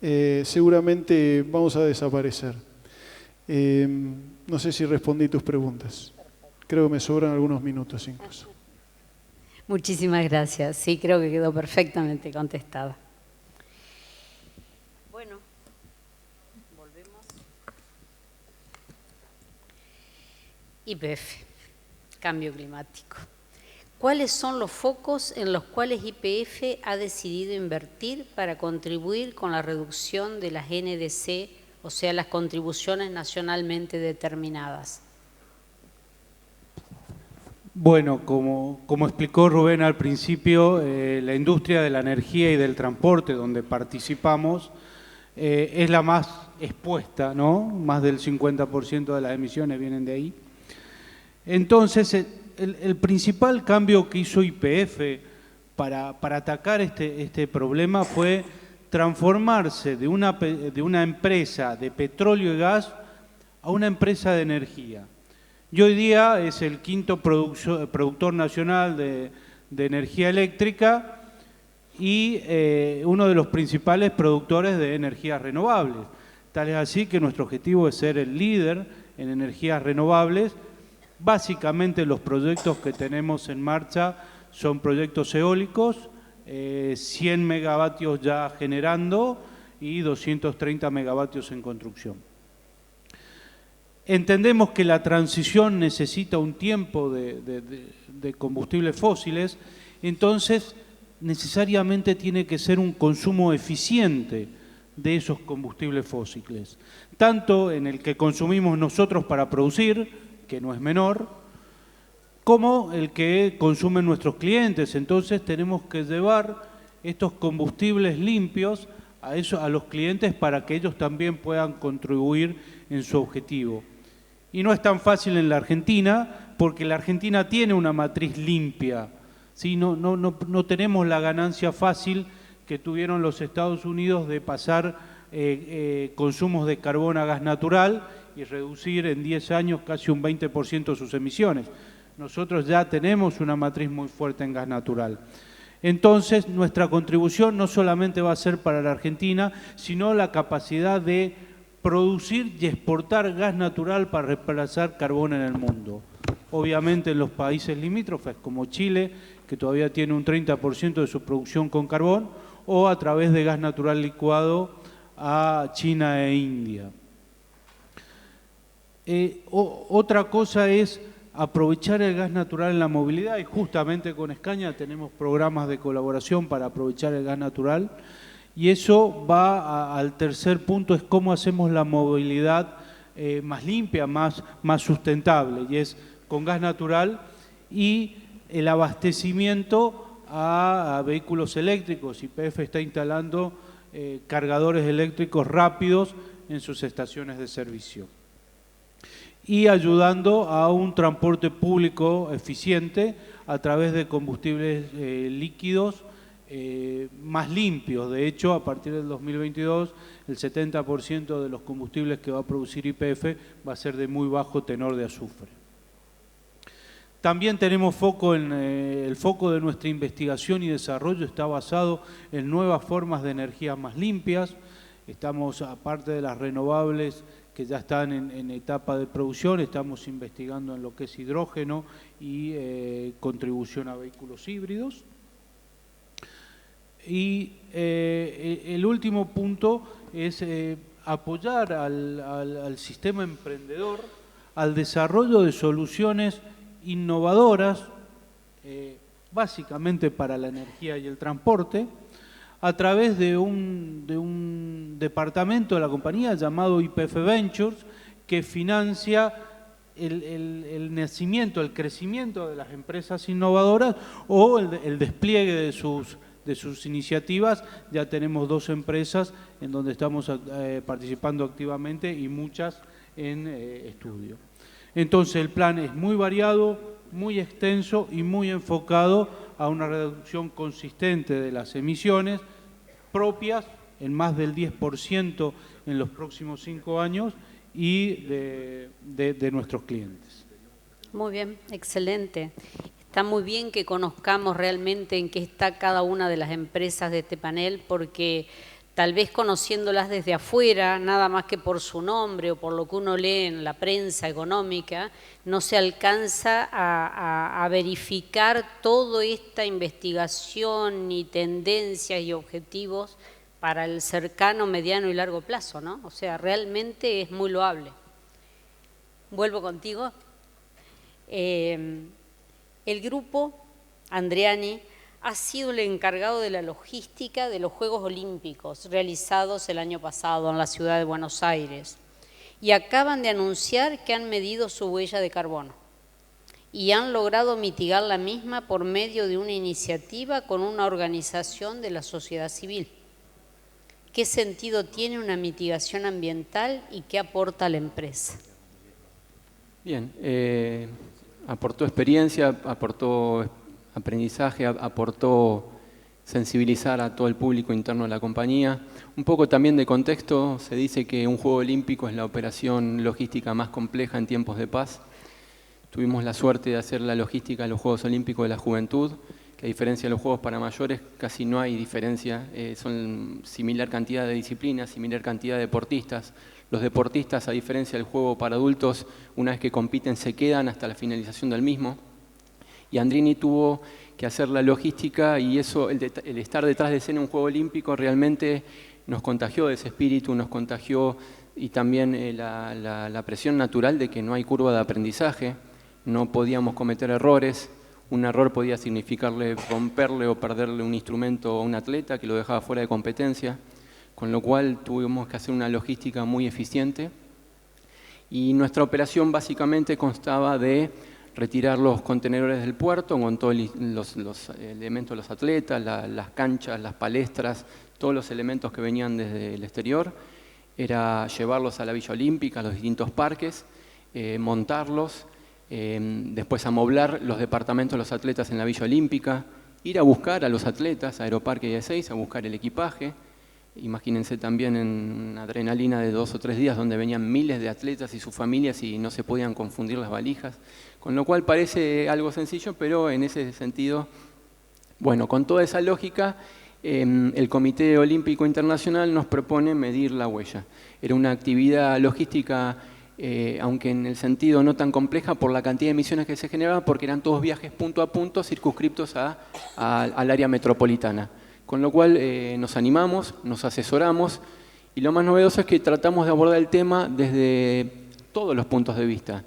seguramente vamos a desaparecer. No sé si respondí tus preguntas. Creo que me sobran algunos minutos incluso. Muchísimas gracias. Sí, creo que quedó perfectamente contestada. Bueno, volvemos. YPF, cambio climático. ¿Cuáles son los focos en los cuales YPF ha decidido invertir para contribuir con la reducción de las NDC, o sea, las contribuciones nacionalmente determinadas? Bueno, como explicó Rubén al principio, la industria de la energía y del transporte donde participamos es la más expuesta, ¿no? Más del 50% de las emisiones vienen de ahí. Entonces, el principal cambio que hizo YPF para atacar este problema fue transformarse de una empresa de petróleo y gas a una empresa de energía. Y hoy día es el quinto productor nacional de energía eléctrica y uno de los principales productores de energías renovables. Tal es así que nuestro objetivo es ser el líder en energías renovables. Básicamente los proyectos que tenemos en marcha son proyectos eólicos, 100 megavatios ya generando y 230 megavatios en construcción. Entendemos que la transición necesita un tiempo de combustibles fósiles, entonces necesariamente tiene que ser un consumo eficiente de esos combustibles fósiles, tanto en el que consumimos nosotros para producir, que no es menor, como el que consumen nuestros clientes. Entonces tenemos que llevar estos combustibles limpios a los clientes para que ellos también puedan contribuir en su objetivo. Y no es tan fácil en la Argentina, porque la Argentina tiene una matriz limpia, ¿sí? No tenemos la ganancia fácil que tuvieron los Estados Unidos de pasar consumos de carbón a gas natural y reducir en 10 años casi un 20% sus emisiones. Nosotros ya tenemos una matriz muy fuerte en gas natural. Entonces, nuestra contribución no solamente va a ser para la Argentina, sino la capacidad de producir y exportar gas natural para reemplazar carbón en el mundo. Obviamente en los países limítrofes como Chile, que todavía tiene un 30% de su producción con carbón, o a través de gas natural licuado a China e India. Otra cosa es aprovechar el gas natural en la movilidad, y justamente con Escaña tenemos programas de colaboración para aprovechar el gas natural, y eso va al tercer punto, es cómo hacemos la movilidad más limpia, más sustentable, y es con gas natural y el abastecimiento a vehículos eléctricos. YPF está instalando cargadores eléctricos rápidos en sus estaciones de servicio. Y ayudando a un transporte público eficiente a través de combustibles líquidos más limpios. De hecho, a partir del 2022, el 70% de los combustibles que va a producir YPF va a ser de muy bajo tenor de azufre. También tenemos foco en el foco de nuestra investigación y desarrollo está basado en nuevas formas de energías más limpias. Estamos, aparte de las renovables que ya están en etapa de producción, estamos investigando en lo que es hidrógeno y contribución a vehículos híbridos. Y el último punto es apoyar al sistema emprendedor, al desarrollo de soluciones innovadoras, básicamente para la energía y el transporte, a través de un departamento de la compañía llamado YPF Ventures, que financia el nacimiento, el crecimiento de las empresas innovadoras o el despliegue de sus iniciativas. Ya tenemos 2 empresas en donde estamos participando activamente y muchas en estudio. Entonces el plan es muy variado, muy extenso y muy enfocado a una reducción consistente de las emisiones propias en más del 10% en los próximos 5 años y de nuestros clientes. Muy bien, excelente. Está muy bien que conozcamos realmente en qué está cada una de las empresas de este panel, porque tal vez conociéndolas desde afuera, nada más que por su nombre o por lo que uno lee en la prensa económica, no se alcanza a verificar toda esta investigación y tendencias y objetivos para el cercano, mediano y largo plazo, ¿no? O sea, realmente es muy loable. Vuelvo contigo. El grupo Andreani ha sido el encargado de la logística de los Juegos Olímpicos realizados el año pasado en la ciudad de Buenos Aires y acaban de anunciar que han medido su huella de carbono y han logrado mitigar la misma por medio de una iniciativa con una organización de la sociedad civil. ¿Qué sentido tiene una mitigación ambiental y qué aporta a la empresa? Bien, aportó experiencia, aportó aprendizaje, aportó sensibilizar a todo el público interno de la compañía. Un poco también de contexto, se dice que un Juego Olímpico es la operación logística más compleja en tiempos de paz. Tuvimos la suerte de hacer la logística de los Juegos Olímpicos de la Juventud, que a diferencia de los juegos para mayores casi no hay diferencia, son similar cantidad de disciplinas, similar cantidad de deportistas. Los deportistas, a diferencia del juego para adultos, una vez que compiten se quedan hasta la finalización del mismo. Y Andrini tuvo que hacer la logística y eso, el estar detrás de escena en un juego olímpico realmente nos contagió de ese espíritu, nos contagió y también la presión natural de que no hay curva de aprendizaje, no podíamos cometer errores. Un error podía significarle romperle o perderle un instrumento a un atleta que lo dejaba fuera de competencia, con lo cual tuvimos que hacer una logística muy eficiente. Y nuestra operación básicamente constaba de retirar los contenedores del puerto con todos los elementos de los atletas, las canchas, las palestras, todos los elementos que venían desde el exterior. Era llevarlos a la Villa Olímpica, a los distintos parques, montarlos, después amoblar los departamentos de los atletas en la Villa Olímpica, ir a buscar a los atletas a Aeroparque y A6, a buscar el equipaje. Imagínense también en una adrenalina de 2 o 3 días donde venían miles de atletas y sus familias y no se podían confundir las valijas. Con lo cual parece algo sencillo, pero en ese sentido, bueno, con toda esa lógica, el Comité Olímpico Internacional nos propone medir la huella. Era una actividad logística, aunque en el sentido no tan compleja por la cantidad de emisiones que se generaban, porque eran todos viajes punto a punto circunscriptos al área metropolitana. Con lo cual nos animamos, nos asesoramos y lo más novedoso es que tratamos de abordar el tema desde todos los puntos de vista.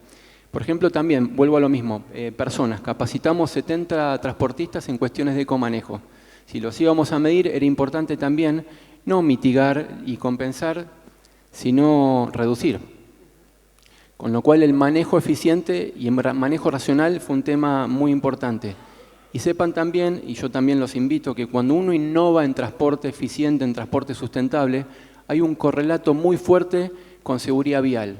Por ejemplo, también, vuelvo a lo mismo, personas, capacitamos 70 transportistas en cuestiones de ecomanejo. Si los íbamos a medir, era importante también no mitigar y compensar, sino reducir. Con lo cual el manejo eficiente y el manejo racional fue un tema muy importante. Y sepan también, y yo también los invito, que cuando uno innova en transporte eficiente, en transporte sustentable, hay un correlato muy fuerte con seguridad vial.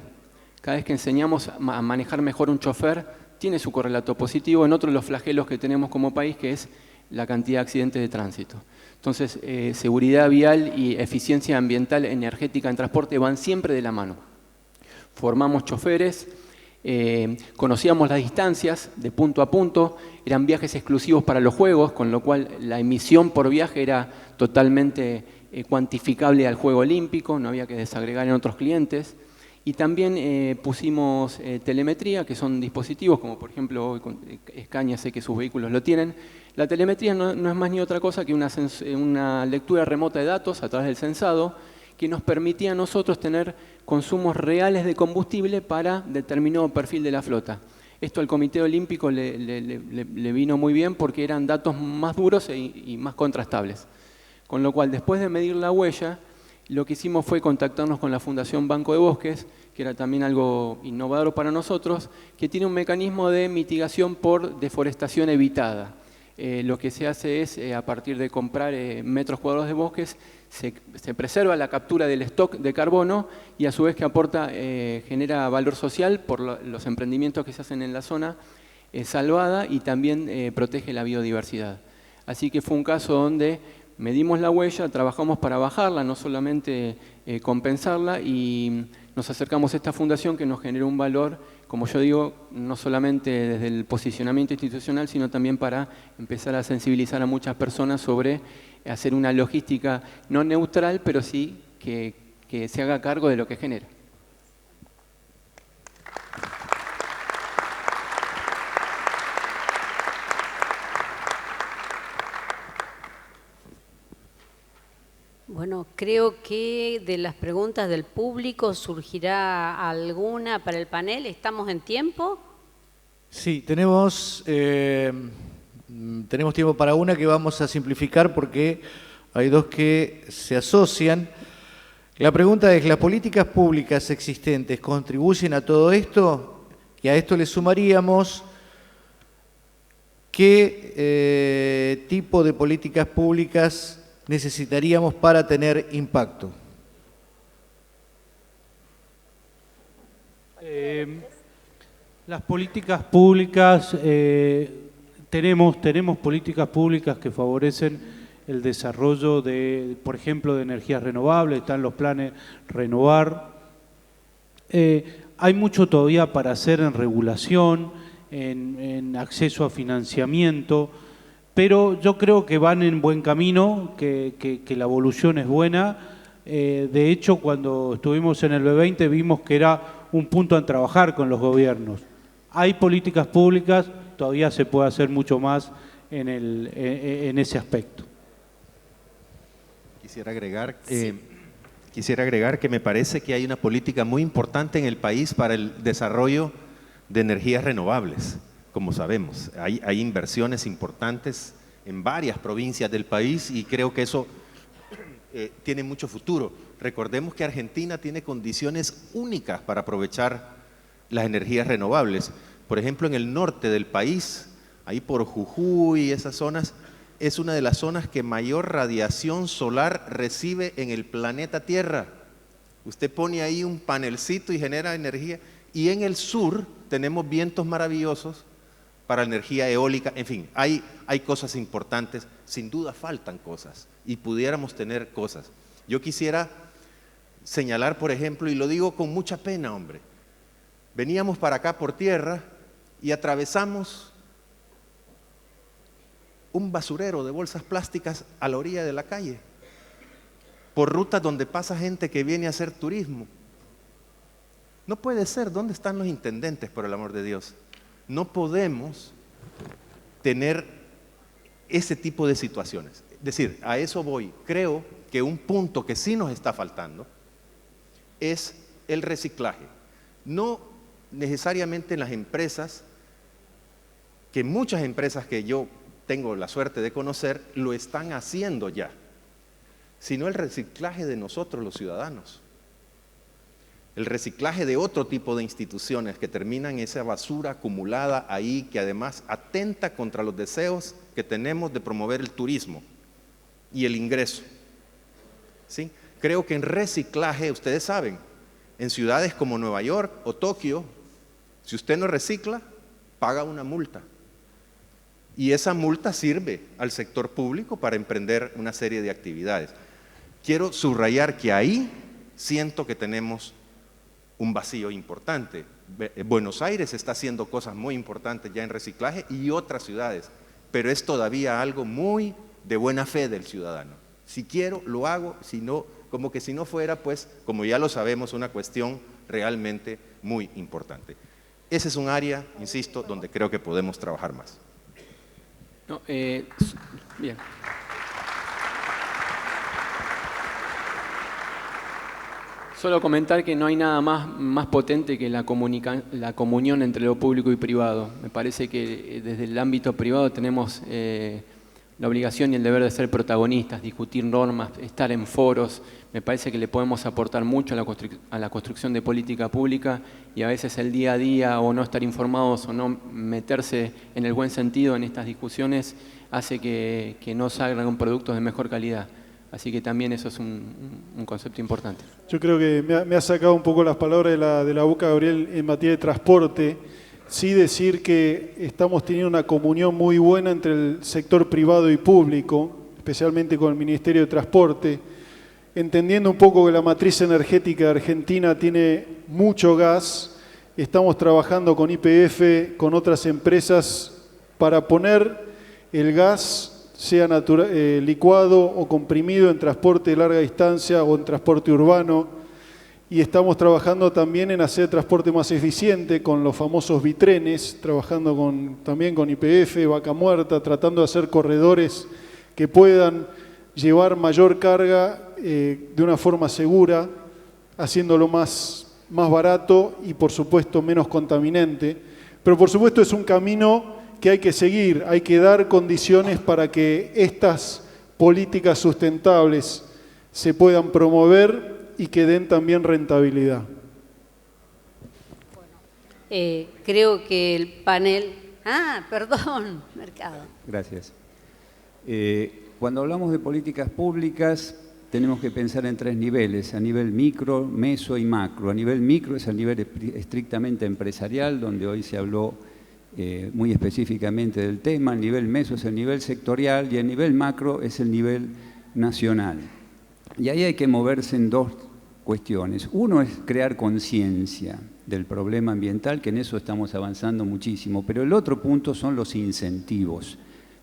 Cada vez que enseñamos a manejar mejor un chofer, tiene su correlato positivo en otro de los flagelos que tenemos como país, que es la cantidad de accidentes de tránsito. Entonces, seguridad vial y eficiencia ambiental energética en transporte van siempre de la mano. Formamos choferes, conocíamos las distancias de punto a punto, eran viajes exclusivos para los juegos, con lo cual la emisión por viaje era totalmente cuantificable al juego olímpico, no había que desagregar en otros clientes. Y también pusimos telemetría, que son dispositivos, como por ejemplo hoy con Scania sé que sus vehículos lo tienen. La telemetría no es más ni otra cosa que una lectura remota de datos a través del sensado, que nos permitía a nosotros tener consumos reales de combustible para determinado perfil de la flota. Esto al Comité Olímpico le vino muy bien porque eran datos más duros y más contrastables. Con lo cual, después de medir la huella, lo que hicimos fue contactarnos con la Fundación Banco de Bosques, que era también algo innovador para nosotros, que tiene un mecanismo de mitigación por deforestación evitada. Lo que se hace es, a partir de comprar metros cuadrados de bosques, se preserva la captura del stock de carbono y a su vez que aporta, genera valor social por los emprendimientos que se hacen en la zona salvada y también protege la biodiversidad. Así que fue un caso donde medimos la huella, trabajamos para bajarla, no solamente compensarla, y nos acercamos a esta fundación que nos generó un valor, como yo digo, no solamente desde el posicionamiento institucional, sino también para empezar a sensibilizar a muchas personas sobre hacer una logística no neutral, pero sí que se haga cargo de lo que genera. Bueno, creo que de las preguntas del público surgirá alguna para el panel. ¿Estamos en tiempo? Sí, tenemos tiempo para una que vamos a simplificar porque hay dos que se asocian. La pregunta es, ¿las políticas públicas existentes contribuyen a todo esto? Y a esto le sumaríamos, ¿qué tipo de políticas públicas necesitaríamos para tener impacto? Las políticas públicas, tenemos políticas públicas que favorecen el desarrollo de, por ejemplo, de energías renovables, están los planes Renovar. Hay mucho todavía para hacer en regulación, en acceso a financiamiento, pero yo creo que van en buen camino, que la evolución es buena. De hecho, cuando estuvimos en el B20 vimos que era un punto a trabajar con los gobiernos. Hay políticas públicas, todavía se puede hacer mucho más en ese aspecto. Quisiera agregar que me parece que hay una política muy importante en el país para el desarrollo de energías renovables. Como sabemos, hay inversiones importantes en varias provincias del país y creo que eso tiene mucho futuro. Recordemos que Argentina tiene condiciones únicas para aprovechar las energías renovables. Por ejemplo, en el norte del país, ahí por Jujuy y esas zonas, es una de las zonas que mayor radiación solar recibe en el planeta Tierra. Usted pone ahí un panelcito y genera energía. Y en el sur tenemos vientos maravillosos para energía eólica. En fin, hay cosas importantes. Sin duda faltan cosas y pudiéramos tener cosas. Yo quisiera señalar, por ejemplo, y lo digo con mucha pena, hombre, veníamos para acá por tierra y atravesamos un basurero de bolsas plásticas a la orilla de la calle, por rutas donde pasa gente que viene a hacer turismo. No puede ser. ¿Dónde están los intendentes, por el amor de Dios? No podemos tener ese tipo de situaciones. Es decir, a eso voy. Creo que un punto que sí nos está faltando es el reciclaje. No necesariamente en las empresas, que muchas empresas que yo tengo la suerte de conocer, lo están haciendo ya, sino el reciclaje de nosotros los ciudadanos. El reciclaje de otro tipo de instituciones que terminan esa basura acumulada ahí, que además atenta contra los deseos que tenemos de promover el turismo y el ingreso. ¿Sí? Creo que en reciclaje, ustedes saben, en ciudades como Nueva York o Tokio, si usted no recicla, paga una multa. Y esa multa sirve al sector público para emprender una serie de actividades. Quiero subrayar que ahí siento que tenemos un vacío importante. Buenos Aires está haciendo cosas muy importantes ya en reciclaje y otras ciudades, pero es todavía algo muy de buena fe del ciudadano. Si quiero, lo hago, si no, como que si no fuera, pues, como ya lo sabemos, una cuestión realmente muy importante. Ese es un área, insisto, donde creo que podemos trabajar más. No, bien. Solo comentar que no hay nada más potente que la comunión entre lo público y privado. Me parece que desde el ámbito privado tenemos la obligación y el deber de ser protagonistas, discutir normas, estar en foros. Me parece que le podemos aportar mucho a la construcción de política pública y a veces el día a día o no estar informados o no meterse en el buen sentido en estas discusiones hace que no salgan productos de mejor calidad. Así que también eso es un concepto importante. Yo creo que me ha sacado un poco las palabras de la boca, Gabriel, en materia de transporte. Sí decir que estamos teniendo una comunión muy buena entre el sector privado y público, especialmente con el Ministerio de Transporte, entendiendo un poco que la matriz energética de Argentina tiene mucho gas. Estamos trabajando con YPF, con otras empresas, para poner el gas, sea licuado o comprimido en transporte de larga distancia o en transporte urbano. Y estamos trabajando también en hacer transporte más eficiente con los famosos bitrenes, trabajando también con YPF, Vaca Muerta, tratando de hacer corredores que puedan llevar mayor carga de una forma segura, haciéndolo más barato y por supuesto menos contaminante. Pero por supuesto es un camino que hay que seguir, hay que dar condiciones para que estas políticas sustentables se puedan promover y que den también rentabilidad. Creo que el panel... perdón, Mercado. Gracias. Cuando hablamos de políticas públicas, tenemos que pensar en tres niveles, a nivel micro, meso y macro. A nivel micro es el nivel estrictamente empresarial, donde hoy se habló muy específicamente del tema. A nivel meso es el nivel sectorial y a nivel macro es el nivel nacional. Y ahí hay que moverse en dos cuestiones. Uno es crear conciencia del problema ambiental, que en eso estamos avanzando muchísimo, pero el otro punto son los incentivos.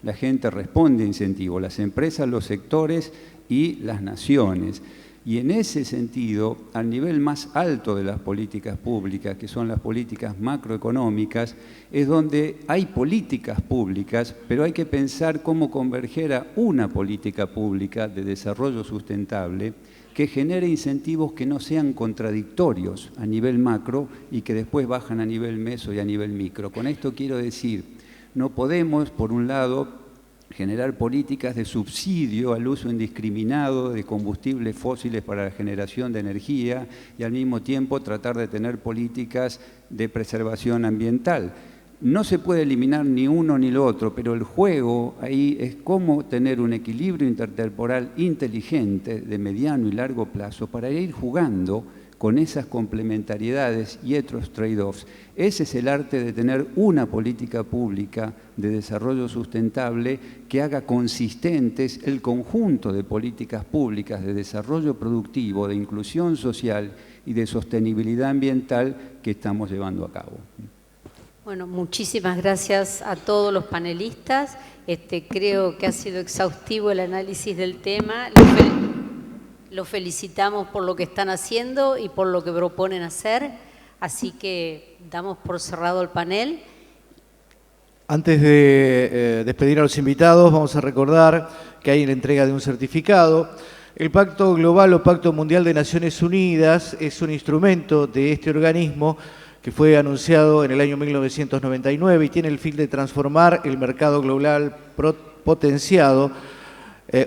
la gente responde a incentivos, las empresas, los sectores y las naciones. Y en ese sentido, al nivel más alto de las políticas públicas, que son las políticas macroeconómicas, es donde hay políticas públicas, pero hay que pensar cómo converger a una política pública de desarrollo sustentable que genere incentivos que no sean contradictorios a nivel macro y que después bajan a nivel meso y a nivel micro. Con esto quiero decir, no podemos, por un lado, generar políticas de subsidio al uso indiscriminado de combustibles fósiles para la generación de energía y al mismo tiempo tratar de tener políticas de preservación ambiental. No se puede eliminar ni uno ni lo otro, pero el juego ahí es cómo tener un equilibrio intertemporal inteligente de mediano y largo plazo para ir jugando con esas complementariedades y otros trade-offs. Ese es el arte de tener una política pública de desarrollo sustentable que haga consistentes el conjunto de políticas públicas de desarrollo productivo, de inclusión social y de sostenibilidad ambiental que estamos llevando a cabo. Bueno, muchísimas gracias a todos los panelistas. Creo que ha sido exhaustivo el análisis del tema. Los felicitamos por lo que están haciendo y por lo que proponen hacer, así que damos por cerrado el panel. Antes de despedir a los invitados, vamos a recordar que hay la entrega de un certificado. El Pacto Global o Pacto Mundial de Naciones Unidas es un instrumento de este organismo que fue anunciado en el año 1999 y tiene el fin de transformar el mercado global potenciado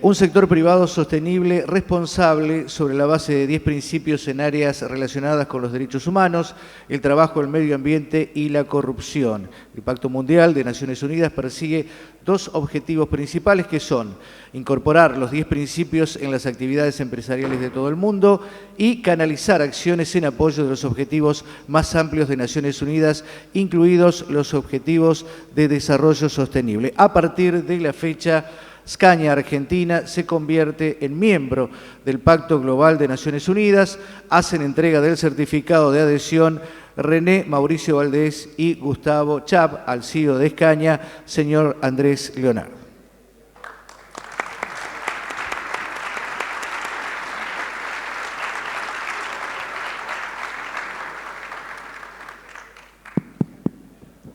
un sector privado sostenible, responsable, sobre la base de 10 principios en áreas relacionadas con los derechos humanos, el trabajo, el medio ambiente y la corrupción. El Pacto Mundial de Naciones Unidas persigue dos objetivos principales que son incorporar los 10 principios en las actividades empresariales de todo el mundo y canalizar acciones en apoyo de los objetivos más amplios de Naciones Unidas, incluidos los objetivos de desarrollo sostenible. A partir de la fecha, Scania Argentina se convierte en miembro del Pacto Global de Naciones Unidas. Hacen entrega del certificado de adhesión René Mauricio Valdés y Gustavo Chap, al CEO de Scania, señor Andrés Leonardo.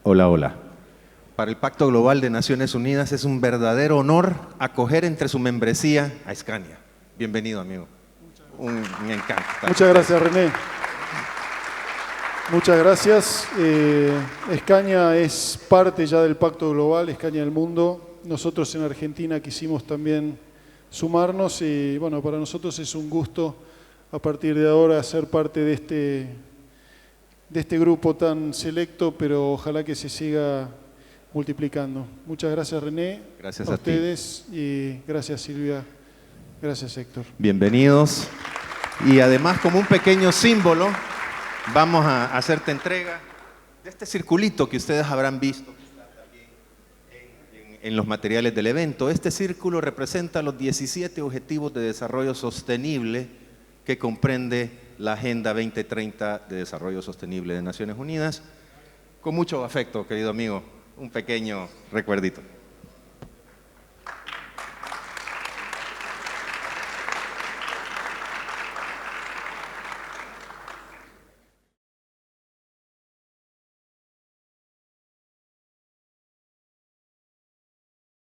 Hola, hola. Para el Pacto Global de Naciones Unidas es un verdadero honor acoger entre su membresía a Scania. Bienvenido, amigo. Me encanta. Muchas gracias, René. Muchas gracias. Scania es parte ya del Pacto Global, Scania del Mundo. Nosotros en Argentina quisimos también sumarnos y bueno, para nosotros es un gusto a partir de ahora ser parte de este grupo tan selecto, pero ojalá que se siga multiplicando. Muchas gracias, René. Gracias a ti. ustedes y gracias, Silvia. Gracias, Héctor. Bienvenidos. Y además, como un pequeño símbolo, vamos a hacerte entrega de este circulito que ustedes habrán visto en los materiales del evento. Este círculo representa los 17 Objetivos de Desarrollo Sostenible que comprende la Agenda 2030 de Desarrollo Sostenible de Naciones Unidas. Con mucho afecto, querido amigo, un pequeño recuerdito.